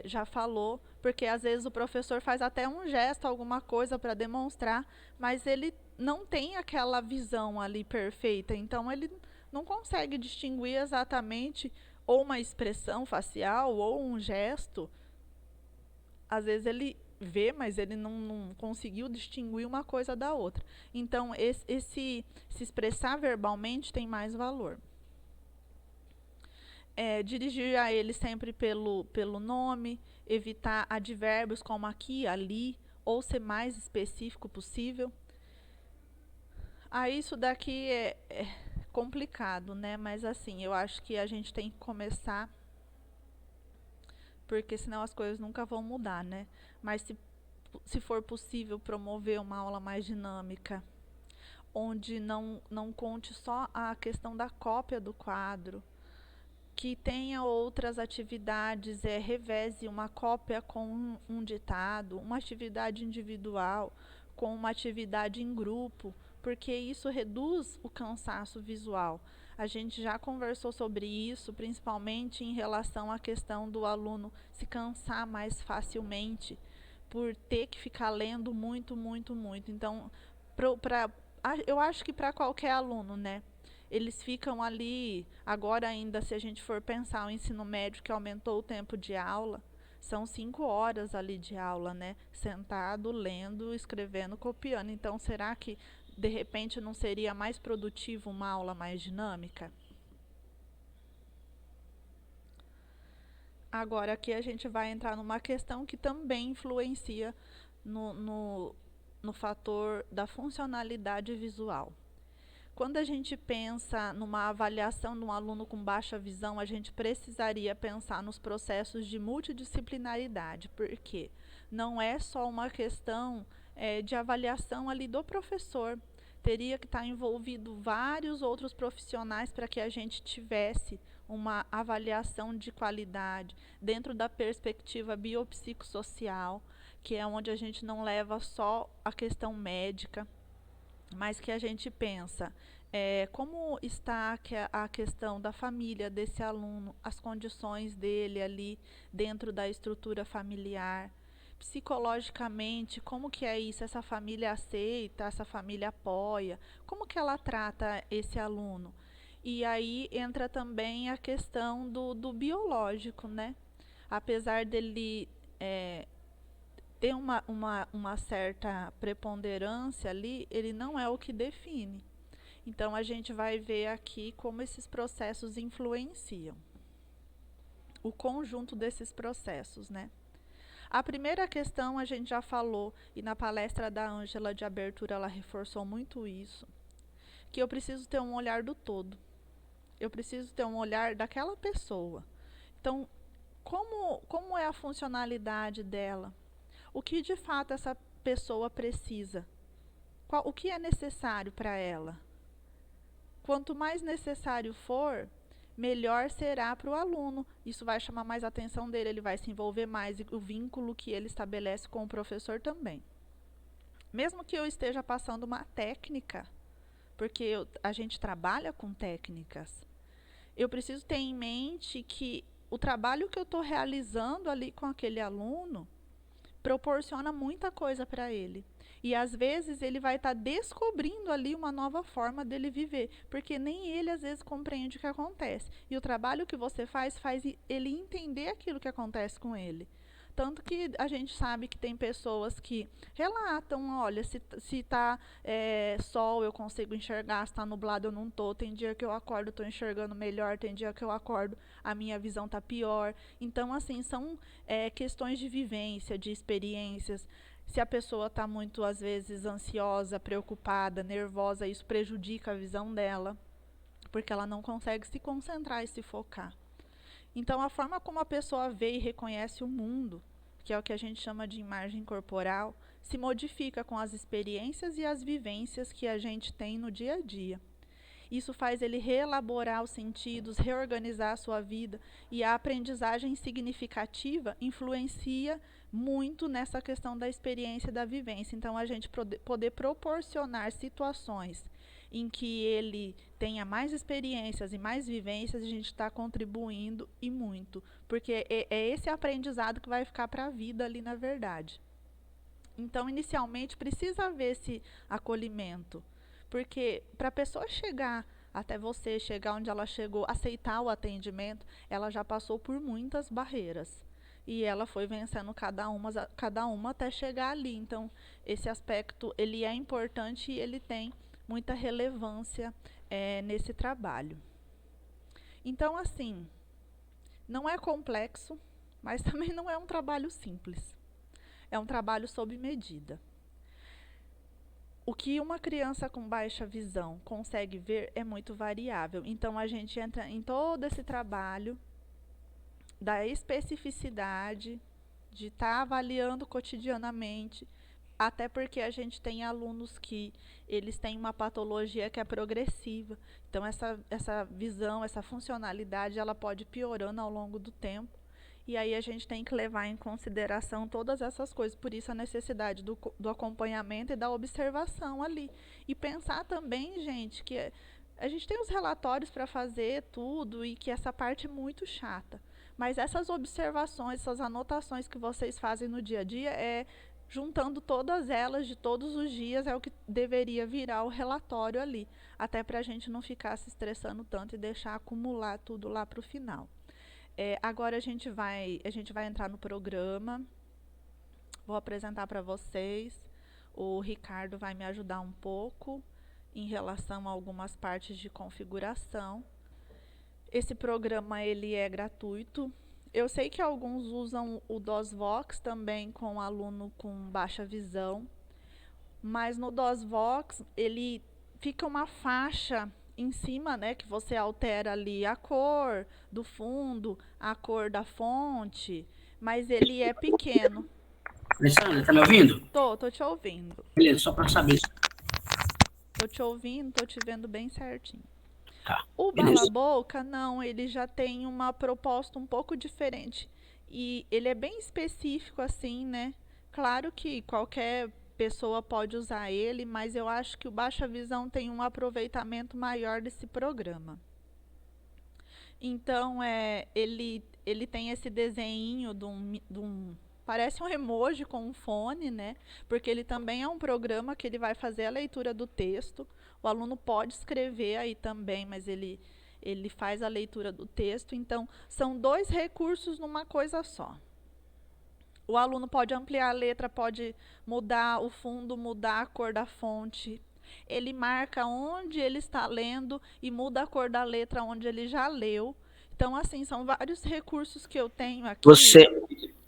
já falou, porque às vezes o professor faz até um gesto, alguma coisa para demonstrar, mas ele não tem aquela visão ali perfeita, então ele não consegue distinguir exatamente ou uma expressão facial ou um gesto. Às vezes ele vê, mas ele não conseguiu distinguir uma coisa da outra. Então, se expressar verbalmente tem mais valor. Dirigir a ele sempre pelo nome, evitar advérbios como aqui, ali, ou ser mais específico possível. Isso daqui é complicado, né? Mas assim, eu acho que a gente tem que começar, porque senão as coisas nunca vão mudar, né? Mas se for possível promover uma aula mais dinâmica, onde não conte só a questão da cópia do quadro, que tenha outras atividades, reveze uma cópia com um ditado, uma atividade individual, com uma atividade em grupo, porque isso reduz o cansaço visual. A gente já conversou sobre isso, principalmente em relação à questão do aluno se cansar mais facilmente por ter que ficar lendo muito, muito, muito. Então, eu acho que para qualquer aluno, né? Eles ficam ali, agora ainda, se a gente for pensar o ensino médio que aumentou o tempo de aula, são 5 horas ali de aula, né? Sentado, lendo, escrevendo, copiando. Então, será que, de repente, não seria mais produtivo uma aula mais dinâmica? Agora, aqui a gente vai entrar numa questão que também influencia no fator da funcionalidade visual. Quando a gente pensa numa avaliação de um aluno com baixa visão, a gente precisaria pensar nos processos de multidisciplinaridade, porque não é só uma questão de avaliação ali do professor. Teria que estar envolvido vários outros profissionais para que a gente tivesse uma avaliação de qualidade dentro da perspectiva biopsicossocial, que é onde a gente não leva só a questão médica, mas que a gente pensa como está a questão da família desse aluno, as condições dele ali dentro da estrutura familiar, psicologicamente, como que é isso? Essa família aceita, essa família apoia? Como que ela trata esse aluno? E aí entra também a questão do biológico, né? Apesar dele ter uma certa preponderância ali, ele não é o que define. Então a gente vai ver aqui como esses processos influenciam. O conjunto desses processos, né? A primeira questão a gente já falou, e na palestra da Ângela de abertura ela reforçou muito isso, que eu preciso ter um olhar do todo. Eu preciso ter um olhar daquela pessoa. Então, como é a funcionalidade dela? O que de fato essa pessoa precisa? O que é necessário para ela? Quanto mais necessário for, melhor será para o aluno. Isso vai chamar mais a atenção dele, ele vai se envolver mais, e o vínculo que ele estabelece com o professor também. Mesmo que eu esteja passando uma técnica, porque a gente trabalha com técnicas, eu preciso ter em mente que o trabalho que eu estou realizando ali com aquele aluno proporciona muita coisa para ele. E às vezes ele vai estar descobrindo ali uma nova forma dele viver, porque nem ele às vezes compreende o que acontece. E o trabalho que você faz ele entender aquilo que acontece com ele. Tanto que a gente sabe que tem pessoas que relatam, olha, se tá sol eu consigo enxergar, se tá nublado eu não tô, tem dia que eu acordo, estou enxergando melhor, tem dia que eu acordo, a minha visão tá pior. Então, assim, são questões de vivência, de experiências. Se a pessoa está muito, às vezes, ansiosa, preocupada, nervosa, isso prejudica a visão dela, porque ela não consegue se concentrar e se focar. Então, a forma como a pessoa vê e reconhece o mundo, que é o que a gente chama de imagem corporal, se modifica com as experiências e as vivências que a gente tem no dia a dia. Isso faz ele reelaborar os sentidos, reorganizar a sua vida, e a aprendizagem significativa influencia muito nessa questão da experiência e da vivência. Então, a gente poder proporcionar situações em que ele tenha mais experiências e mais vivências, a gente está contribuindo e muito, porque é esse aprendizado que vai ficar para a vida ali na verdade. Então, inicialmente, precisa haver esse acolhimento, porque para a pessoa chegar até você, chegar onde ela chegou, aceitar o atendimento, ela já passou por muitas barreiras. E ela foi vencendo cada uma até chegar ali. Então, esse aspecto, ele é importante e ele tem muita relevância nesse trabalho. Então, assim, não é complexo, mas também não é um trabalho simples. É um trabalho sob medida. O que uma criança com baixa visão consegue ver é muito variável. Então, a gente entra em todo esse trabalho da especificidade, de estar avaliando cotidianamente, até porque a gente tem alunos que eles têm uma patologia que é progressiva. Então, essa visão, essa funcionalidade, ela pode ir piorando ao longo do tempo. E aí a gente tem que levar em consideração todas essas coisas. Por isso a necessidade do acompanhamento e da observação ali. E pensar também, gente, que a gente tem os relatórios para fazer tudo e que essa parte é muito chata. Mas essas observações, essas anotações que vocês fazem no dia a dia, juntando todas elas de todos os dias, é o que deveria virar o relatório ali. Até para a gente não ficar se estressando tanto e deixar acumular tudo lá para o final. Agora a gente vai entrar no programa. Vou apresentar para vocês. O Ricardo vai me ajudar um pouco em relação a algumas partes de configuração. Esse programa ele é gratuito. Eu sei que alguns usam o DOSVox também com aluno com baixa visão, mas no DOSVox ele fica uma faixa em cima, né, que você altera ali a cor do fundo, a cor da fonte, mas ele é pequeno. Alessandra, tá me ouvindo? Tô te ouvindo. Beleza, só para saber. Tô te ouvindo, tô te vendo bem certinho. Tá, O beleza. Bala-Boca, não, ele já tem uma proposta um pouco diferente. E ele é bem específico, assim, né? Claro que qualquer pessoa pode usar ele, mas eu acho que o Baixa Visão tem um aproveitamento maior desse programa. Então, ele tem esse desenho de um parece um emoji com um fone, né? Porque ele também é um programa que ele vai fazer a leitura do texto. O aluno pode escrever aí também, mas ele faz a leitura do texto. Então, são dois recursos numa coisa só. O aluno pode ampliar a letra, pode mudar o fundo, mudar a cor da fonte. Ele marca onde ele está lendo e muda a cor da letra onde ele já leu. Então, assim, são vários recursos que eu tenho aqui. Você,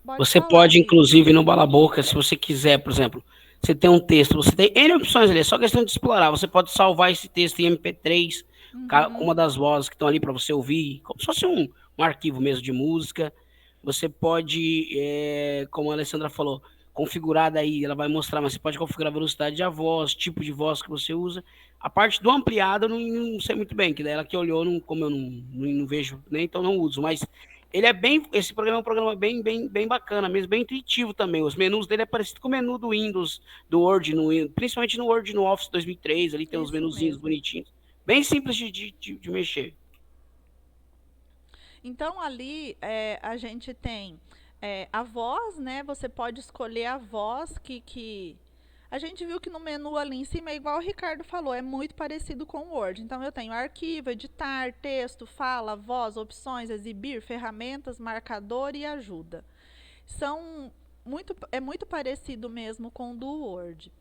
Pode você falar, pode, Gui. inclusive, no Bala Boca, se você quiser, por exemplo, você tem um texto, você tem N opções ali, é só questão de explorar. Você pode salvar esse texto em MP3, com Uhum. uma das vozes que estão ali para você ouvir, como se fosse um arquivo mesmo de música. Você pode, como a Alessandra falou, configurar daí, ela vai mostrar, mas você pode configurar a velocidade da voz, tipo de voz que você usa. A parte do ampliado eu não sei muito bem, que daí ela que olhou, como eu não vejo, né, então não uso, mas ele é bem, esse programa é um programa bem bacana mesmo, bem intuitivo também. Os menus dele é parecido com o menu do Windows, do Word, principalmente no Word no Office 2003, ali tem os Isso menuzinhos mesmo. bonitinhos. Bem simples de mexer. Então, ali a gente tem a voz, né? Você pode escolher a voz que. A gente viu que no menu ali em cima é igual o Ricardo falou, é muito parecido com o Word. Então, eu tenho arquivo, editar, texto, fala, voz, opções, exibir, ferramentas, marcador e ajuda. É muito parecido mesmo com o do Word.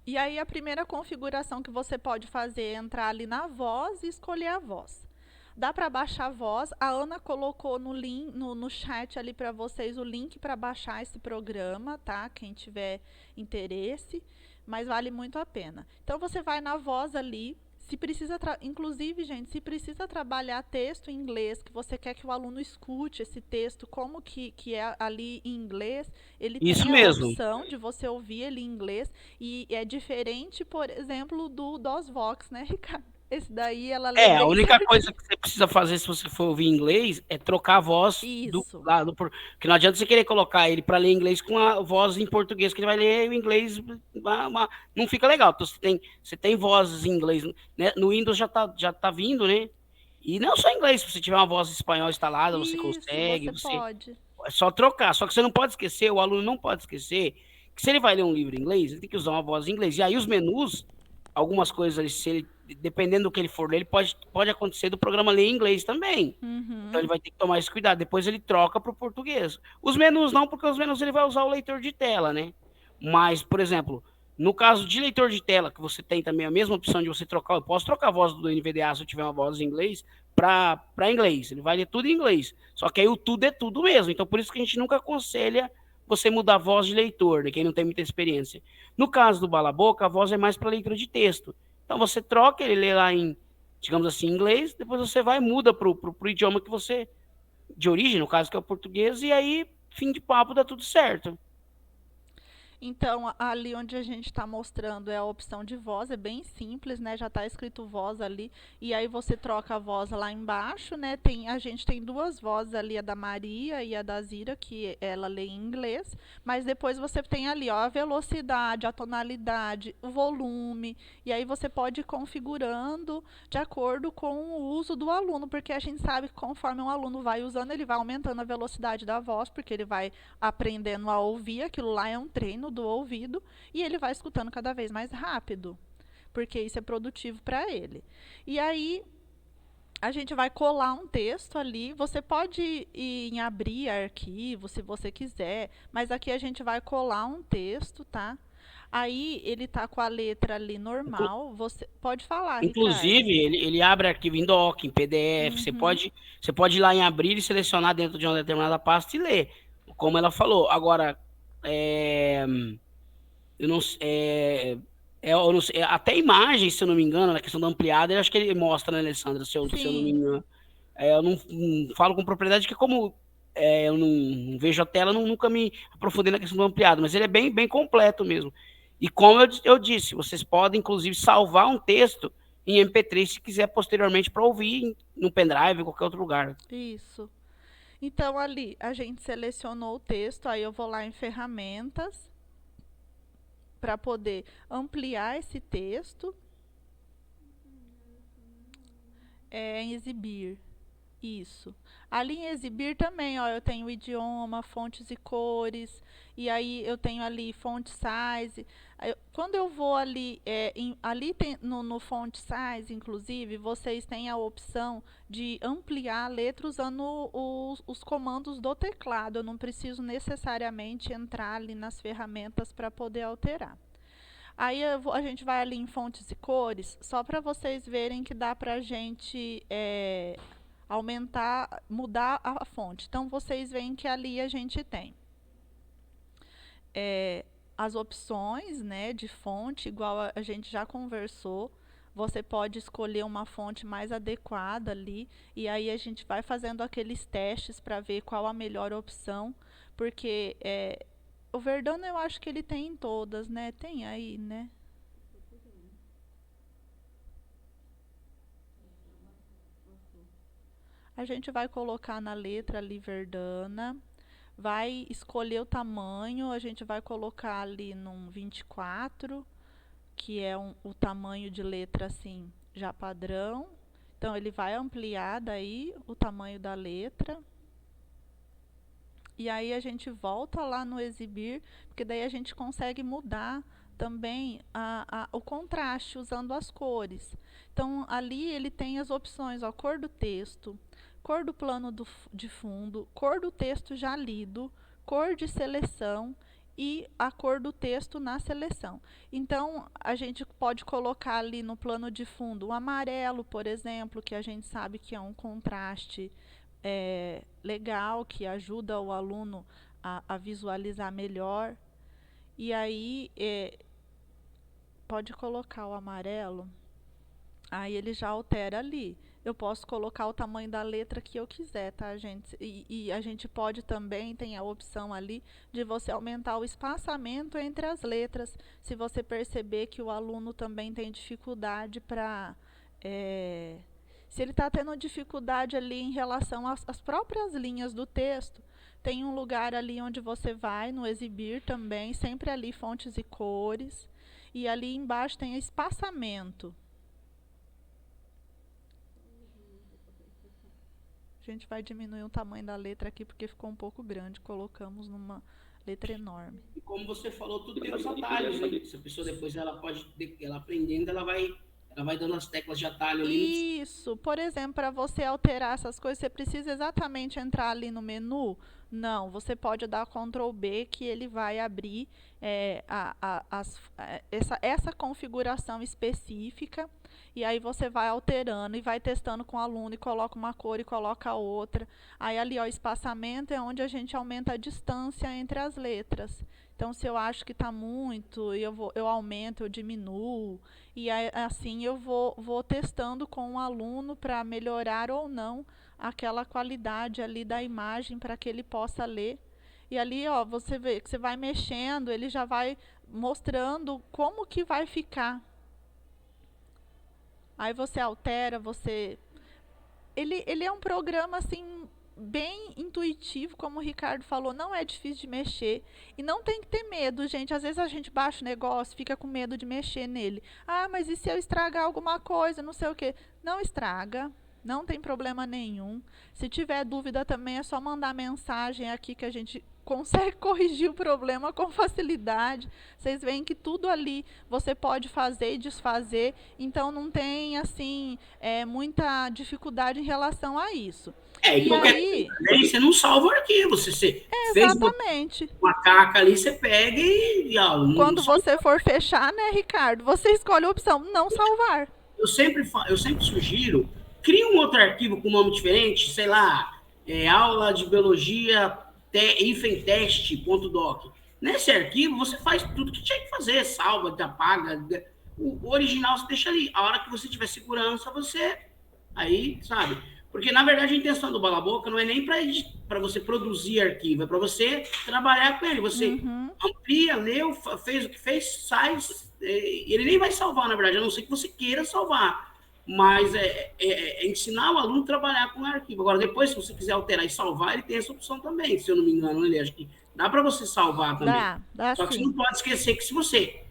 E aí, a primeira configuração que você pode fazer é entrar ali na voz e escolher a voz. Dá para baixar a voz. A Ana colocou no chat ali para vocês o link para baixar esse programa, tá? Quem tiver interesse, mas vale muito a pena. Então você vai na voz ali. Se precisa, inclusive, gente, se precisa trabalhar texto em inglês, que você quer que o aluno escute esse texto, como que é ali em inglês, ele Isso tem a mesmo. opção de você ouvir ele em inglês. E é diferente, por exemplo, do DOSVox, né, Ricardo? Esse daí ela lê A bem única coisa certinho. que você precisa fazer se você for ouvir inglês é trocar a voz do Isso. lado, porque não adianta você querer colocar ele para ler inglês com a voz em português, que ele vai ler o inglês, não fica legal. Então você tem vozes em inglês, né? No Windows já tá vindo, né? E não só em inglês, se você tiver uma voz em espanhol instalada, você Isso, consegue, você pode. é só trocar. Só que você não pode esquecer, o aluno não pode esquecer que se ele vai ler um livro em inglês, ele tem que usar uma voz em inglês. E aí os menus, algumas coisas ali, se ele, dependendo do que ele for ler, ele pode acontecer do programa ler em inglês também. Então Uhum. ele vai ter que tomar esse cuidado. Depois ele troca para o português. Os menus não, porque os menus ele vai usar o leitor de tela, né? Mas, por exemplo, no caso de leitor de tela, que você tem também a mesma opção de você trocar, eu posso trocar a voz do NVDA se eu tiver uma voz em inglês para inglês. Ele vai ler tudo em inglês. Só que aí o tudo é tudo mesmo. Então por isso que a gente nunca aconselha você mudar a voz de leitor, né? Quem não tem muita experiência. No caso do Bala Boca, a voz é mais para leitura de texto. Então você troca, ele lê lá em, digamos assim, inglês, depois você vai e muda pro idioma que você, de origem, no caso que é o português, e aí, fim de papo, dá tudo certo. Então, ali onde a gente está mostrando é a opção de voz, é bem simples, né? Já está escrito voz ali. E aí você troca a voz lá embaixo, né? A gente tem duas vozes ali, a da Maria e a da Zira, que ela lê em inglês. Mas depois você tem ali, ó, a velocidade, a tonalidade, o volume. E aí você pode ir configurando de acordo com o uso do aluno, porque a gente sabe que conforme um aluno vai usando, ele vai aumentando a velocidade da voz, porque ele vai aprendendo a ouvir, aquilo lá é um treino do ouvido, e ele vai escutando cada vez mais rápido, porque isso é produtivo para ele. E aí a gente vai colar um texto ali. Você pode ir em abrir arquivo se você quiser, mas aqui a gente vai colar um texto, tá? Aí ele tá com a letra ali normal. Você pode falar, Ricardo. Inclusive, ele abre arquivo em doc, em PDF, Uhum. você pode ir lá em abrir e selecionar dentro de uma determinada pasta e ler, como ela falou. Agora, é, eu não, eu não sei, até imagem, se eu não me engano, na questão da ampliada, eu acho que ele mostra, né, Alessandra, se eu não me Sim. engano. Eu não falo com propriedade, que como eu não vejo a tela, nunca me aprofundei na questão do ampliado, mas ele é bem completo mesmo. E como eu disse, vocês podem, inclusive, salvar um texto em MP3 se quiser posteriormente para ouvir no pendrive, em qualquer outro lugar. Isso. Então ali a gente selecionou o texto, aí eu vou lá em ferramentas para poder ampliar esse texto, em exibir. Isso. Ali em exibir também, ó, eu tenho idioma, fontes e cores, e aí eu tenho ali font size. Quando eu vou ali, ali tem, no font size, inclusive, vocês têm a opção de ampliar a letra usando os comandos do teclado. Eu não preciso necessariamente entrar ali nas ferramentas para poder alterar. Aí a gente vai ali em fontes e cores, só para vocês verem que dá para a gente aumentar, mudar a fonte. Então, vocês veem que ali a gente tem as opções, né, de fonte, igual a gente já conversou. Você pode escolher uma fonte mais adequada ali, e aí a gente vai fazendo aqueles testes para ver qual a melhor opção, porque o Verdana eu acho que ele tem em todas, né? Tem aí, né? A gente vai colocar na letra ali Verdana, vai escolher o tamanho, a gente vai colocar ali num 24, que é o tamanho de letra assim, já padrão. Então ele vai ampliar daí o tamanho da letra. E aí a gente volta lá no exibir, porque daí a gente consegue mudar também o contraste usando as cores. Então ali ele tem as opções, ó, cor do texto, cor do plano de fundo, cor do texto já lido, cor de seleção e a cor do texto na seleção. Então a gente pode colocar ali no plano de fundo o amarelo, por exemplo, que a gente sabe que é um contraste legal, que ajuda o aluno a visualizar melhor. E aí pode colocar o amarelo, aí ele já altera ali. Eu posso colocar o tamanho da letra que eu quiser, tá, gente? E a gente pode também, tem a opção ali de você aumentar o espaçamento entre as letras, se você perceber que o aluno também tem dificuldade para se ele está tendo dificuldade ali em relação às próprias linhas do texto, tem um lugar ali onde você vai no exibir também, sempre ali fontes e cores, e ali embaixo tem espaçamento. A gente vai diminuir o tamanho da letra aqui porque ficou um pouco grande, colocamos numa letra enorme. E como você falou, tudo tem os atalhos, né? Se a pessoa depois ela pode, ela aprendendo, ela vai dando as teclas de atalho ali. Isso, por exemplo, para você alterar essas coisas, você precisa exatamente entrar ali no menu? Não, você pode dar Ctrl B que ele vai abrir essa configuração específica, e aí você vai alterando e vai testando com o aluno e coloca uma cor e coloca outra. Aí ali, ó, espaçamento é onde a gente aumenta a distância entre as letras. Então, se eu acho que está muito, eu aumento, eu diminuo. E aí, assim eu vou testando com o aluno para melhorar ou não aquela qualidade ali da imagem para que ele possa ler. E ali, ó, você vê que você vai mexendo, ele já vai mostrando como que vai ficar. Aí você altera, ele é um programa assim bem intuitivo, como o Ricardo falou, não é difícil de mexer e não tem que ter medo, gente. Às vezes a gente baixa o negócio, fica com medo de mexer nele. Ah, mas e se eu estragar alguma coisa, não sei o que? Não estraga, não tem problema nenhum. Se tiver dúvida também é só mandar mensagem aqui que a gente consegue corrigir o problema com facilidade. Vocês veem que tudo ali você pode fazer e desfazer, então não tem assim muita dificuldade em relação a isso. E E qualquer aí, coisa, aí você não salva o arquivo. Você fez exatamente. uma caca ali, você pega e ó, não Quando salva. você for fechar, né, Ricardo, você escolhe a opção não salvar. Eu sempre sugiro, cria um outro arquivo com nome diferente, sei lá, aula de biologia ifenteste.doc. Nesse arquivo, você faz tudo que tinha que fazer, salva, apaga. O original você deixa ali. A hora que você tiver segurança, você aí, sabe? Porque, na verdade, a intenção do Bala Boca não é nem para você produzir arquivo, é para você trabalhar com ele. Você amplia, leu, fez o que fez, sai. Ele nem vai salvar, na verdade, a não ser que você queira salvar. Mas é ensinar o aluno a trabalhar com o arquivo. Agora, depois, se você quiser alterar e salvar, ele tem essa opção também, se eu não me engano. Ele acho que dá para você salvar também. Dá Só que sim. você não pode esquecer que se você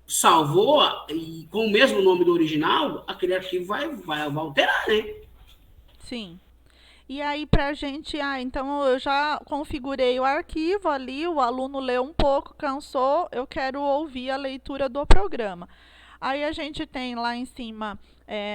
salvou e com o mesmo nome do original, aquele arquivo vai alterar, né? Sim. E aí, para a gente, então eu já configurei o arquivo ali, o aluno leu um pouco, cansou, eu quero ouvir a leitura do programa. Aí a gente tem lá em cima,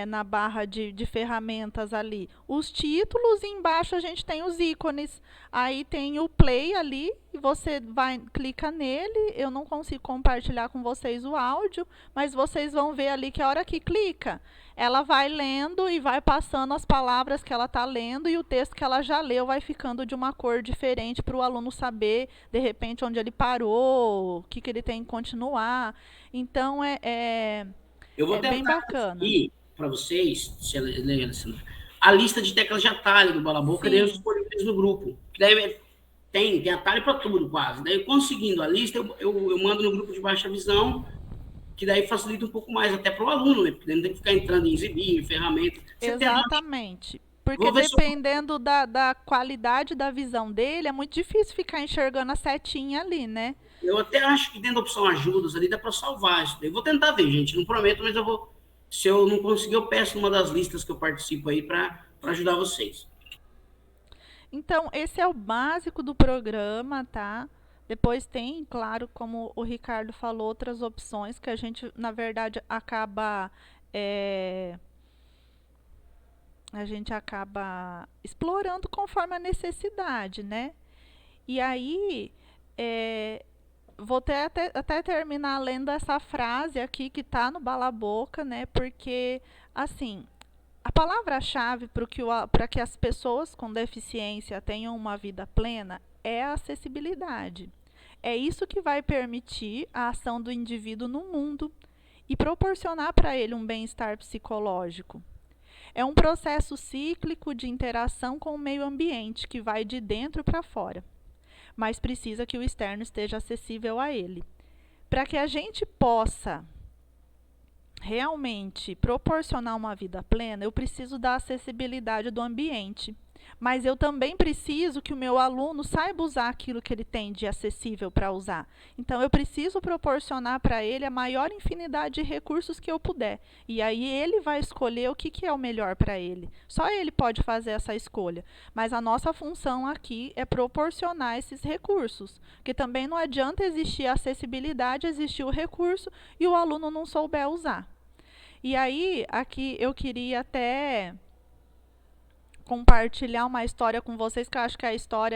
na barra de ferramentas ali, os títulos, e embaixo a gente tem os ícones. Aí tem o play ali, e você vai, clica nele. Eu não consigo compartilhar com vocês o áudio, mas vocês vão ver ali que a hora que clica, ela vai lendo e vai passando as palavras que ela está lendo, e o texto que ela já leu vai ficando de uma cor diferente para o aluno saber, de repente, onde ele parou, o que ele tem que continuar. Então, Eu vou é bem tentar bacana. aqui para vocês, Alessandra, a lista de teclas de atalho do Bala Boca, daí eu Sim, escolho eles no grupo. Que daí tem atalho para tudo quase. Daí, conseguindo a lista, eu mando no grupo de baixa visão, que daí facilita um pouco mais até para o aluno, né? Porque daí não tem que ficar entrando em exibir, ferramenta. Você tem a... exatamente. Porque Vou ver se eu... dependendo da qualidade da visão dele, é muito difícil ficar enxergando a setinha ali, né? Eu até acho que dentro da opção ajudas ali dá para salvar isso. Eu vou tentar ver, gente. Não prometo, mas eu vou. Se eu não conseguir, eu peço numa das listas que eu participo aí para ajudar vocês. Então, esse é o básico do programa, tá? Depois tem, claro, como o Ricardo falou, outras opções que a gente, na verdade, é, acaba explorando conforme a necessidade, né? E aí, é, vou até terminar lendo essa frase aqui que está no Bala Boca, né? Porque, assim, a palavra-chave para que as pessoas com deficiência tenham uma vida plena é a acessibilidade. É isso que vai permitir a ação do indivíduo no mundo e proporcionar para ele um bem-estar psicológico. É um processo cíclico de interação com o meio ambiente que vai de dentro para fora, mas precisa que o externo esteja acessível a ele. Para que a gente possa realmente proporcionar uma vida plena, eu preciso da acessibilidade do ambiente. Mas eu também preciso que o meu aluno saiba usar aquilo que ele tem de acessível para usar. Então, eu preciso proporcionar para ele a maior infinidade de recursos que eu puder. E aí ele vai escolher o que é o melhor para ele. Só ele pode fazer essa escolha. Mas a nossa função aqui é proporcionar esses recursos. Porque também não adianta existir a acessibilidade, existir o recurso e o aluno não souber usar. E aí, aqui eu queria até compartilhar uma história com vocês, que eu acho que a história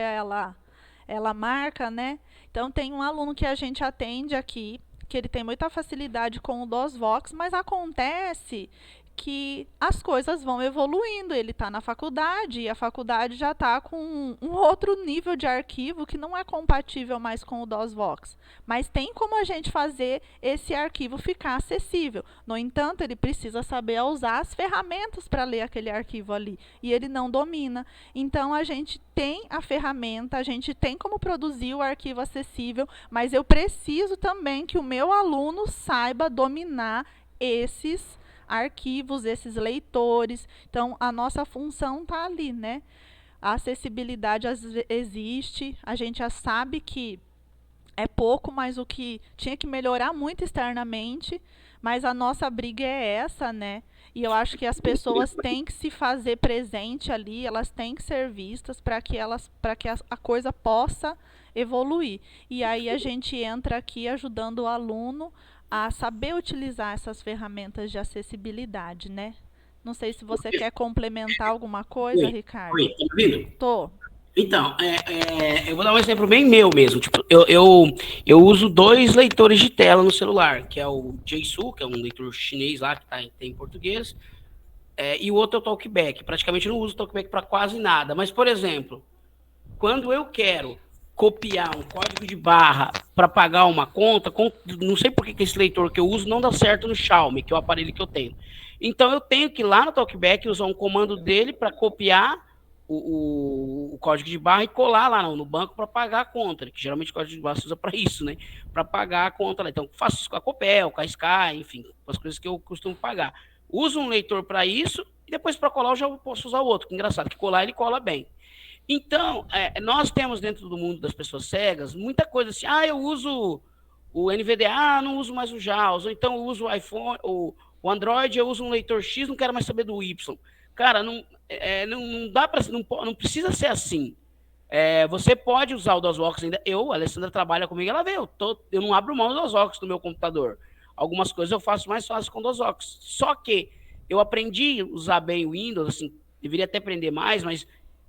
ela marca, né? Então tem um aluno que a gente atende aqui, que ele tem muita facilidade com o DOSVox, mas acontece que as coisas vão evoluindo. Ele está na faculdade e a faculdade já está com um outro nível de arquivo que não é compatível mais com o DOSVox. Mas tem como a gente fazer esse arquivo ficar acessível. No entanto, ele precisa saber usar as ferramentas para ler aquele arquivo ali. E ele não domina. Então, a gente tem a ferramenta, a gente tem como produzir o arquivo acessível, mas eu preciso também que o meu aluno saiba dominar esses arquivos, esses leitores. Então, a nossa função está ali, né? A acessibilidade existe, a gente já sabe que é pouco, mas o que tinha que melhorar muito externamente, mas a nossa briga é essa, né? E eu acho que as pessoas têm que se fazer presente ali, elas têm que ser vistas para que a coisa possa evoluir. E aí a gente entra aqui ajudando o aluno a saber utilizar essas ferramentas de acessibilidade, né? Não sei se você quer complementar alguma coisa, Oi, Ricardo. oi, tá me ouvindo? Tô. Então, eu vou dar um exemplo bem meu mesmo. Tipo, eu uso dois leitores de tela no celular, que é o Jeisu, que é um leitor chinês lá, que tem em português, e o outro é o Talkback. Praticamente eu não uso o Talkback para quase nada. Mas, por exemplo, quando eu quero copiar um código de barra para pagar uma conta, não sei por que esse leitor que eu uso não dá certo no Xiaomi, que é o aparelho que eu tenho. Então eu tenho que ir lá no Talkback usar um comando dele para copiar o código de barra e colar lá no banco para pagar a conta, que geralmente o código de barra se usa para isso, né? Para pagar a conta lá. Então faço isso com a Copel, com a Sky, enfim, com as coisas que eu costumo pagar. Uso um leitor para isso e depois para colar eu já posso usar o outro. Que engraçado, que colar ele cola bem. Então, nós temos dentro do mundo das pessoas cegas muita coisa assim. Eu uso o NVDA, não uso mais o JAWS. Ou então eu uso o iPhone, o Android, eu uso um leitor X, não quero mais saber do Y. Cara, não dá para, não precisa ser assim. Você pode usar o DOSBox ainda. A Alessandra trabalha comigo, ela vê, eu não abro mão do DOSBox no meu computador. Algumas coisas eu faço mais fácil com o DOSBox. Só que eu aprendi a usar bem o Windows, assim, deveria até aprender mais,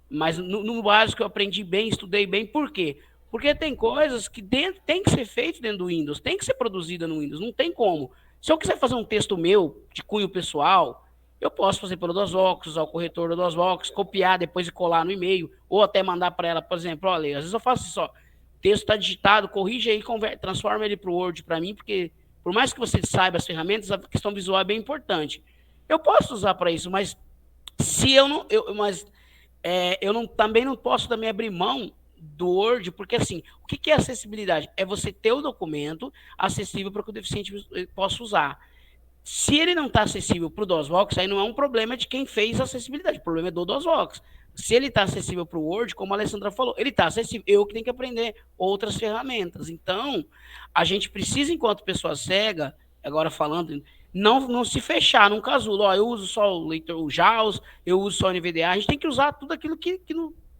mas no básico eu aprendi bem, estudei bem. Por quê? Porque tem coisas que tem que ser feito dentro do Windows, tem que ser produzida no Windows, não tem como. Se eu quiser fazer um texto meu, de cunho pessoal, eu posso fazer pelo DOSBox, usar o corretor do DOSBox, copiar depois e colar no e-mail, ou até mandar para ela, por exemplo, olha, às vezes eu faço isso, ó, o texto está digitado, corrige aí, transforma ele para o Word para mim, porque por mais que você saiba as ferramentas, a questão visual é bem importante. Eu posso usar para isso, mas se eu não, eu não, também não posso também abrir mão do Word, porque assim, o que é acessibilidade? É você ter o documento acessível para que o deficiente possa usar. Se ele não está acessível para o DOSBox, aí não é um problema de quem fez a acessibilidade, o problema é do DOSBox. Se ele está acessível para o Word, como a Alessandra falou, ele está acessível. Eu que tenho que aprender outras ferramentas. Então, a gente precisa, enquanto pessoa cega, agora falando, não se fechar num casulo. Ó, eu uso só o leitor, o JAWS, eu uso só o NVDA. A gente tem que usar tudo aquilo que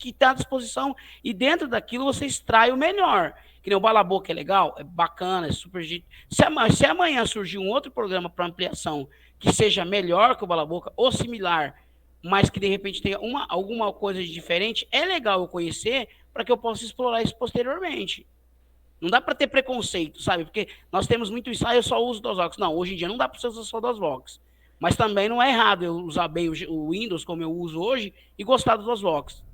está à disposição. E dentro daquilo você extrai o melhor. Que nem o Balabô, que é legal, é bacana, é super. Se amanhã surgir um outro programa para ampliação que seja melhor que o Balaboca ou similar, mas que de repente tenha alguma coisa de diferente, é legal eu conhecer para que eu possa explorar isso posteriormente. Não dá para ter preconceito, sabe? Porque nós temos muito isso, eu só uso DOSBox. Não, hoje em dia não dá para você usar só DOSBox. Mas também não é errado eu usar bem o Windows como eu uso hoje e gostar do DOSBox.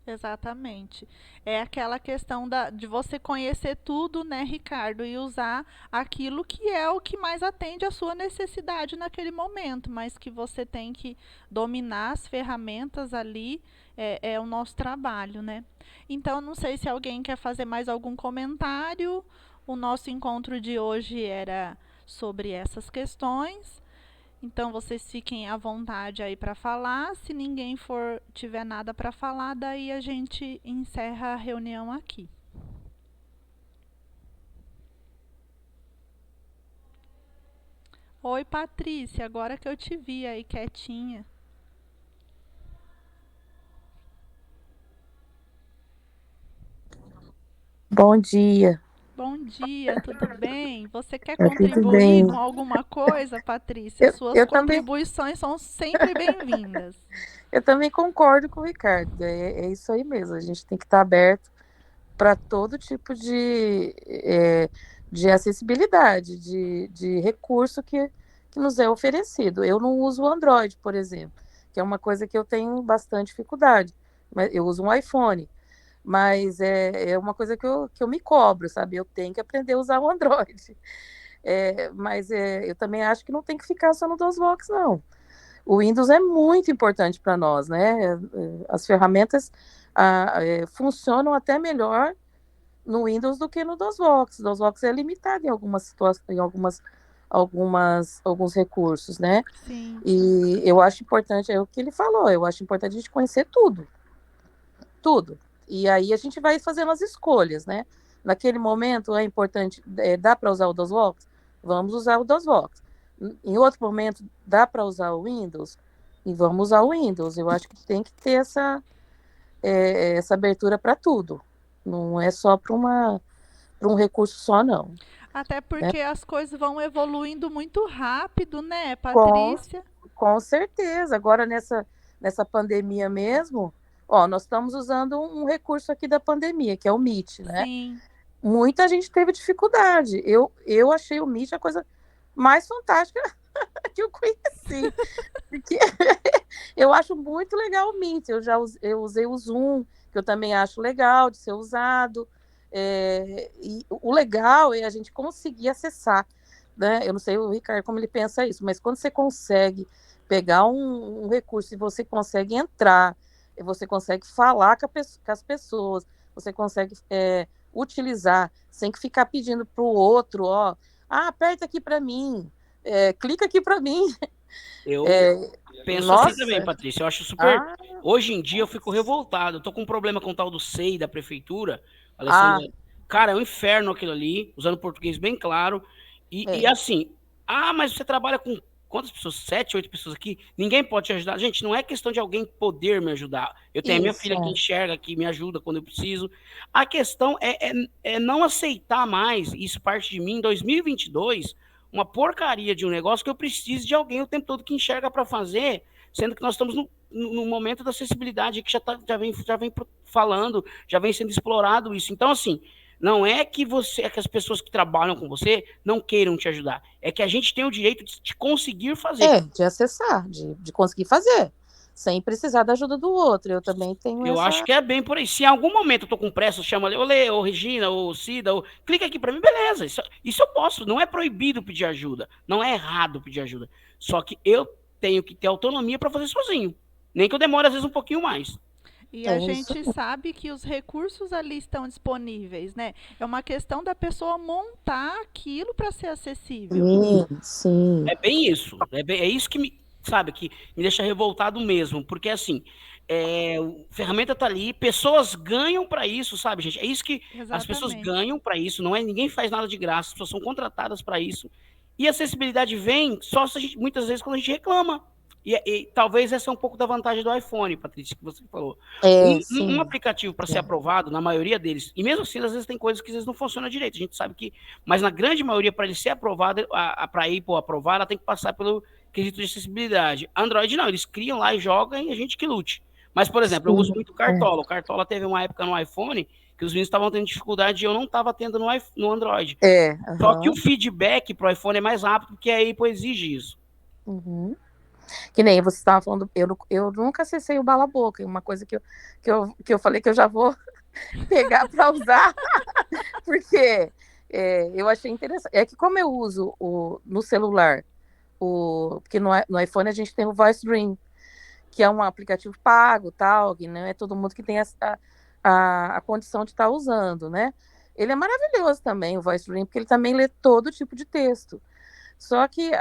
Exatamente. É aquela questão de você conhecer tudo, né, Ricardo, e usar aquilo que é o que mais atende à sua necessidade naquele momento, mas que você tem que dominar as ferramentas ali, é o nosso trabalho, né? Então, não sei se alguém quer fazer mais algum comentário. O nosso encontro de hoje era sobre essas questões. Então vocês fiquem à vontade aí para falar. Se ninguém for tiver nada para falar, daí a gente encerra a reunião aqui. Oi, Patrícia, agora que eu te vi aí quietinha. Bom dia, Bom dia, tudo bem? Você quer tudo contribuir bem? com alguma coisa, Patrícia? Eu, Suas eu também, contribuições são sempre bem-vindas. eu também concordo com o Ricardo. É isso aí mesmo. A gente tem que estar aberto para todo tipo de acessibilidade, de recurso que nos é oferecido. Eu não uso o Android, por exemplo, que é uma coisa que eu tenho bastante dificuldade. Mas eu uso um iPhone, mas é uma coisa que eu me cobro, sabe? Eu tenho que aprender a usar o Android. Mas eu também acho que não tem que ficar só no DOSBox, não. O Windows é muito importante para nós, né? As ferramentas funcionam até melhor no Windows do que no DOSBox. O DOSBox é limitado em algumas situações, em alguns recursos, né? Sim, E eu acho importante, é o que ele falou, eu acho importante a gente conhecer tudo, tudo. E aí a gente vai fazendo as escolhas, né? Naquele momento é importante, dá para usar o DOSBox? Vamos usar o DOSBox. Em outro momento, dá para usar o Windows? E vamos usar o Windows. Eu acho que tem que ter essa abertura para tudo. Não é só para um recurso só, não. até Né? porque as coisas vão evoluindo muito rápido, né, Com, Patrícia? com certeza. Agora, nessa pandemia mesmo, ó, nós estamos usando um recurso aqui da pandemia, que é o Meet, né? Sim. Muita gente teve dificuldade. Eu achei o Meet a coisa mais fantástica que eu conheci. Porque eu acho muito legal o Meet. Eu usei o Zoom, que eu também acho legal de ser usado. E o legal é a gente conseguir acessar. Né? Eu não sei o Ricardo como ele pensa isso, mas quando você consegue pegar um recurso e você consegue entrar, e você consegue falar com as pessoas, você consegue utilizar sem que ficar pedindo para o outro, ó, aperta aqui para mim, clica aqui para mim. Eu penso assim também, Nossa, Patrícia. Eu acho super. ah, Hoje em dia eu fico revoltado. Eu tô com um problema com o tal do SEI da prefeitura, Alessandra. ah, Cara, é um inferno aquilo ali, usando português bem claro. E é. assim, mas você trabalha com quantas pessoas? 7, 8 pessoas aqui. Ninguém pode te ajudar. Gente, não é questão de alguém poder me ajudar. Eu tenho a minha Isso, filha que enxerga, que me ajuda quando eu preciso. A questão é não aceitar mais, isso parte de mim, em 2022, uma porcaria de um negócio que eu preciso de alguém o tempo todo que enxerga para fazer, sendo que nós estamos no momento da acessibilidade que já vem falando, já vem sendo explorado isso. Então, assim, não é que que as pessoas que trabalham com você não queiram te ajudar. É que a gente tem o direito de conseguir fazer. de acessar, de conseguir fazer, sem precisar da ajuda do outro. Eu também tenho Eu acho essa. que é bem por aí. Se em algum momento eu tô com pressa, chama ali, ô Lê, ô Regina, ô Cida, clica aqui para mim, beleza. Isso eu posso. Não é proibido pedir ajuda. Não é errado pedir ajuda. Só que eu tenho que ter autonomia para fazer sozinho. Nem que eu demore, às vezes, um pouquinho mais. E É a isso. gente sabe que os recursos ali estão disponíveis, né? É uma questão da pessoa montar aquilo para ser acessível. Sim. É bem isso. É isso que sabe, que me deixa revoltado mesmo. Porque, assim, a ferramenta tá ali, pessoas ganham para isso, sabe, gente? É isso que as pessoas Exatamente. ganham para isso. Não é, ninguém faz nada de graça, as pessoas são contratadas para isso. E a acessibilidade vem só se a gente, muitas vezes, quando a gente reclama. E talvez essa é um pouco da vantagem do iPhone, Patrícia, que você falou. Um Sim. aplicativo para ser aprovado, na maioria deles, e mesmo assim, às vezes tem coisas que às vezes não funcionam direito, a gente sabe que, mas na grande maioria, para ele ser aprovado, para a Apple aprovar, ela tem que passar pelo quesito de acessibilidade. Android não, eles criam lá e jogam e a gente que lute. Mas, por exemplo, eu uso muito o Cartola. O Cartola teve uma época no iPhone que os meninos estavam tendo dificuldade e eu não estava tendo no Android. Só que o feedback para o iPhone é mais rápido, porque a Apple exige isso. Uhum. Que nem você estava falando, eu nunca acessei o Bala Boca, uma coisa que eu falei que eu já vou pegar para usar, porque eu achei interessante. É que como eu uso no celular, porque no iPhone a gente tem o Voice Dream, que é um aplicativo pago, tal, que não é todo mundo que tem a condição de estar usando, né? Ele é maravilhoso também, o Voice Dream, porque ele também lê todo tipo de texto. Só que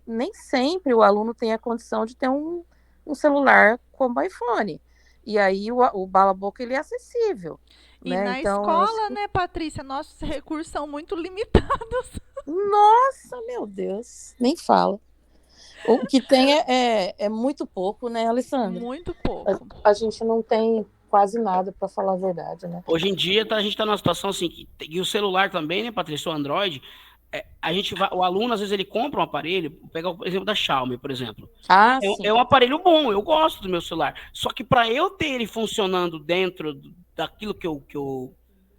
nem sempre o aluno tem a condição de ter um celular como o iPhone. E aí o Bala Boca ele é acessível, E né? na Então, escola, né, Patrícia, nossos recursos são muito limitados. nossa, meu Deus, nem fala. O que tem é muito pouco, né, Alessandra? Muito pouco. A gente não tem quase nada, para falar a verdade, né? Hoje em dia, a gente está numa situação assim, e o celular também, né, Patrícia, o Android, o aluno, às vezes, ele compra um aparelho, pega o exemplo da Xiaomi, por exemplo. Ah, sim. É um aparelho bom, eu gosto do meu celular. Só que para eu ter ele funcionando dentro daquilo que eu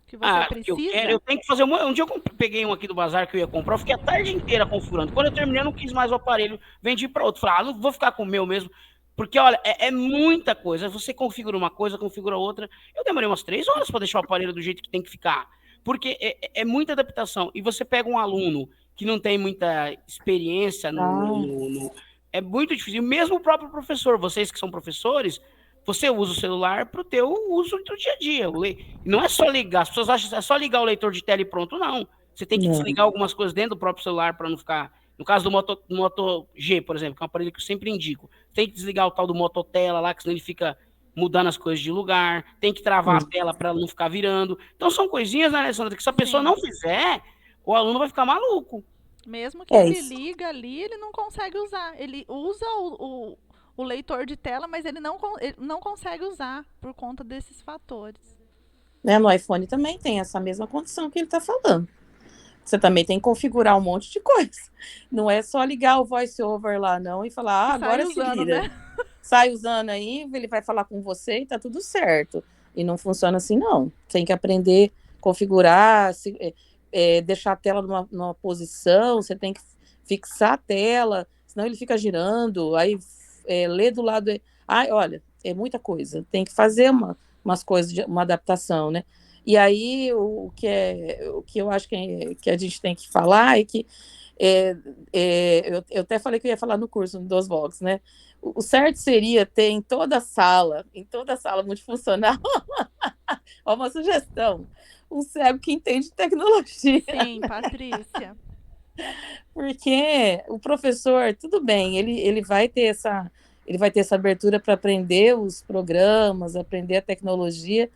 Que você que eu quero, precisa. eu tenho que fazer um dia eu peguei um aqui do bazar que eu ia comprar, eu fiquei a tarde inteira configurando. Quando eu terminei, eu não quis mais o aparelho, vendi para outro. Falei, não vou ficar com o meu mesmo. Porque, olha, é muita coisa. Você configura uma coisa, configura outra. Eu demorei umas 3 horas para deixar o aparelho do jeito que tem que ficar. Porque é muita adaptação. E você pega um aluno que não tem muita experiência é muito difícil. E mesmo o próprio professor, vocês que são professores, você usa o celular para o teu uso do dia a dia. Não é só ligar, as pessoas acham que é só ligar o leitor de tela e pronto, não. Você tem que desligar algumas coisas dentro do próprio celular para não ficar. No caso do Moto G, por exemplo, que é um aparelho que eu sempre indico, tem que desligar o tal do Mototela lá, que senão ele fica mudando as coisas de lugar, tem que travar a tela para ela não ficar virando. Então são coisinhas, né, Alessandra, que se a pessoa não fizer, o aluno vai ficar maluco. Mesmo que ele liga ali, ele não consegue usar. Ele usa o leitor de tela, mas ele não consegue usar por conta desses fatores. Né, no iPhone também tem essa mesma condição que ele está falando. Você também tem que configurar um monte de coisa. Não é só ligar o voice-over lá, não, e falar, agora se vira. Né? Sai usando aí, ele vai falar com você e tá tudo certo. E não funciona assim, não. Tem que aprender a configurar, deixar a tela numa posição, você tem que fixar a tela, senão ele fica girando, aí lê do lado. Olha, é muita coisa. Tem que fazer umas coisas, uma adaptação, né? E aí, o que eu acho que a gente tem que falar é que eu até falei que eu ia falar no curso dos Vox, né? O certo seria ter em toda sala multifuncional, uma sugestão, um cego que entende tecnologia. Sim, Patrícia. Porque o professor, tudo bem, ele vai ter essa abertura para aprender os programas, aprender a tecnologia,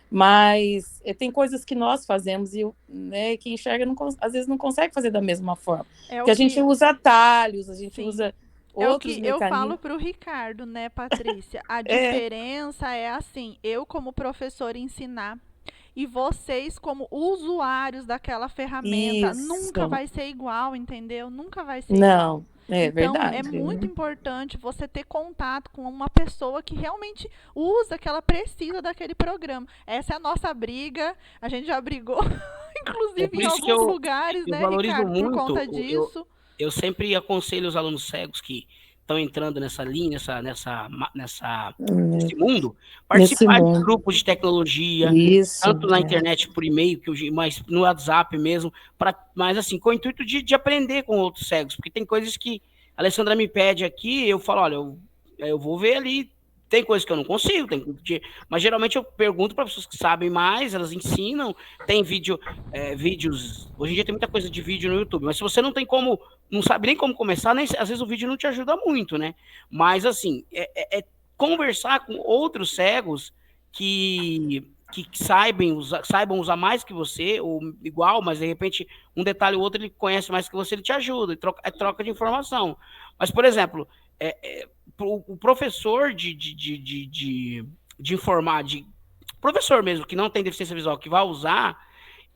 Mas tem coisas que nós fazemos e né, quem enxerga não, às vezes não consegue fazer da mesma forma. É o Porque a gente que, usa atalhos, a gente sim, usa é o outros que eu falo mecanismos. para o Ricardo, né, Patrícia? A É, diferença é assim, eu como professor ensinar e vocês como usuários daquela ferramenta, nunca isso. vai ser igual, entendeu? Nunca vai ser igual. Não, é Então, é verdade. muito importante você ter contato com uma pessoa que realmente usa, que ela precisa daquele programa. Essa é a nossa briga. A gente já brigou, É inclusive por em isso que alguns eu, lugares, eu né, valorizo Ricardo, por muito, conta disso. eu sempre aconselho os alunos cegos que estão entrando nessa linha, Hum, nesse mundo, Nesse participar de mundo. grupos de tecnologia, Isso, tanto na é. internet por e-mail, mas no WhatsApp mesmo, mas assim, com o intuito de aprender com outros cegos, porque tem coisas que a Alessandra me pede aqui, eu falo, olha, eu vou ver ali. Tem coisas que eu não consigo, mas geralmente eu pergunto para pessoas que sabem mais, elas ensinam. Tem vídeos. Hoje em dia tem muita coisa de vídeo no YouTube, mas se você não tem como, não sabe nem como começar, nem, às vezes o vídeo não te ajuda muito, né? Mas assim, é conversar com outros cegos que saibam usar mais que você, ou igual, mas de repente um detalhe ou outro ele conhece mais que você, ele te ajuda, é troca de informação. Mas, por exemplo, o professor de informar, professor mesmo, que não tem deficiência visual, que vai usar,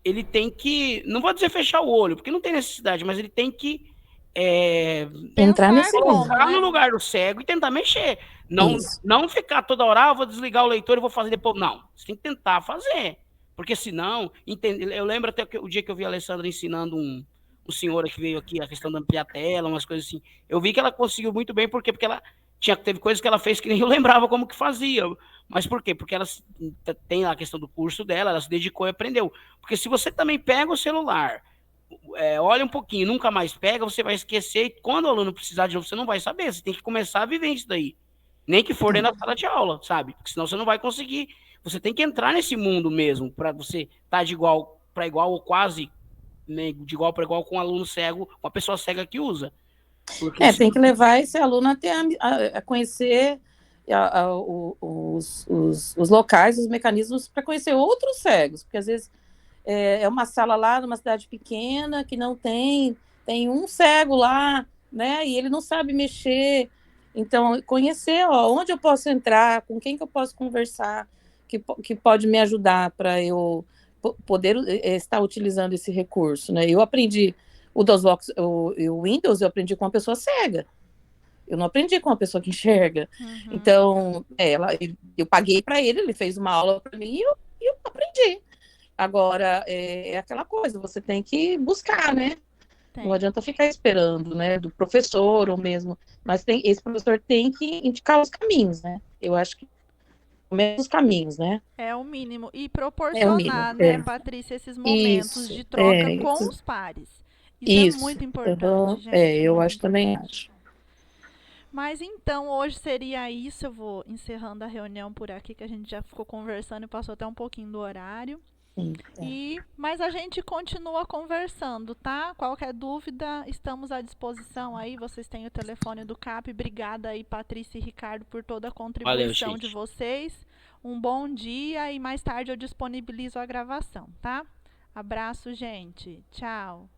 ele tem que, não vou dizer fechar o olho, porque não tem necessidade, mas ele tem que é, Entrar Pensar nesse mundo. como, colocar no né? lugar do cego e tentar mexer. Não, Isso. não ficar toda hora, vou desligar o leitor e vou fazer depois. Não, você tem que tentar fazer. Porque senão, eu lembro até o dia que eu vi a Alessandra ensinando um senhor que veio aqui, a questão da ampliar a tela, umas coisas assim. Eu vi que ela conseguiu muito bem, porque ela teve coisas que ela fez que nem eu lembrava como que fazia. Mas por quê? Porque ela tem a questão do curso dela, ela se dedicou e aprendeu. Porque se você também pega o celular, olha um pouquinho, nunca mais pega, você vai esquecer, e quando o aluno precisar de novo, você não vai saber, você tem que começar a viver isso daí. Nem que for dentro da sala de aula, sabe? Porque senão você não vai conseguir. Você tem que entrar nesse mundo mesmo, para você estar tá de igual para igual ou quase, né, de igual para igual com um aluno cego, uma pessoa cega que usa. Porque se... Tem que levar esse aluno a, ter, a conhecer os locais, os mecanismos para conhecer outros cegos, porque às vezes é uma sala lá numa cidade pequena que não tem um cego lá, né? E ele não sabe mexer. Então, conhecer, ó, onde eu posso entrar, com quem que eu posso conversar, que pode me ajudar para eu poder estar utilizando esse recurso, né? Eu aprendi o DOSBox, o Windows, eu aprendi com uma pessoa cega. Eu não aprendi com uma pessoa que enxerga. Uhum. Então, eu paguei para ele fez uma aula para mim e eu aprendi. Agora, é aquela coisa, você tem que buscar, né? Não Tem. adianta ficar esperando, né? Do professor ou mesmo. Mas esse professor tem que indicar os caminhos, né? Eu acho que pelo menos os caminhos, né? É o mínimo. E É o mínimo. proporcionar, né, Patrícia, esses momentos Isso, de troca com os pares. Isso é isso. muito importante, Uhum. gente, Eu muito acho também importante. acho. Mas então, hoje seria isso. Eu vou encerrando a reunião por aqui, que a gente já ficou conversando e passou até um pouquinho do horário. Sim, Mas a gente continua conversando, tá? Qualquer dúvida, estamos à disposição aí. Vocês têm o telefone do CAP. Obrigada aí, Patrícia e Ricardo, por toda a Valeu, contribuição de gente. vocês. Um bom dia e mais tarde eu disponibilizo a gravação, tá? Abraço, gente. Tchau.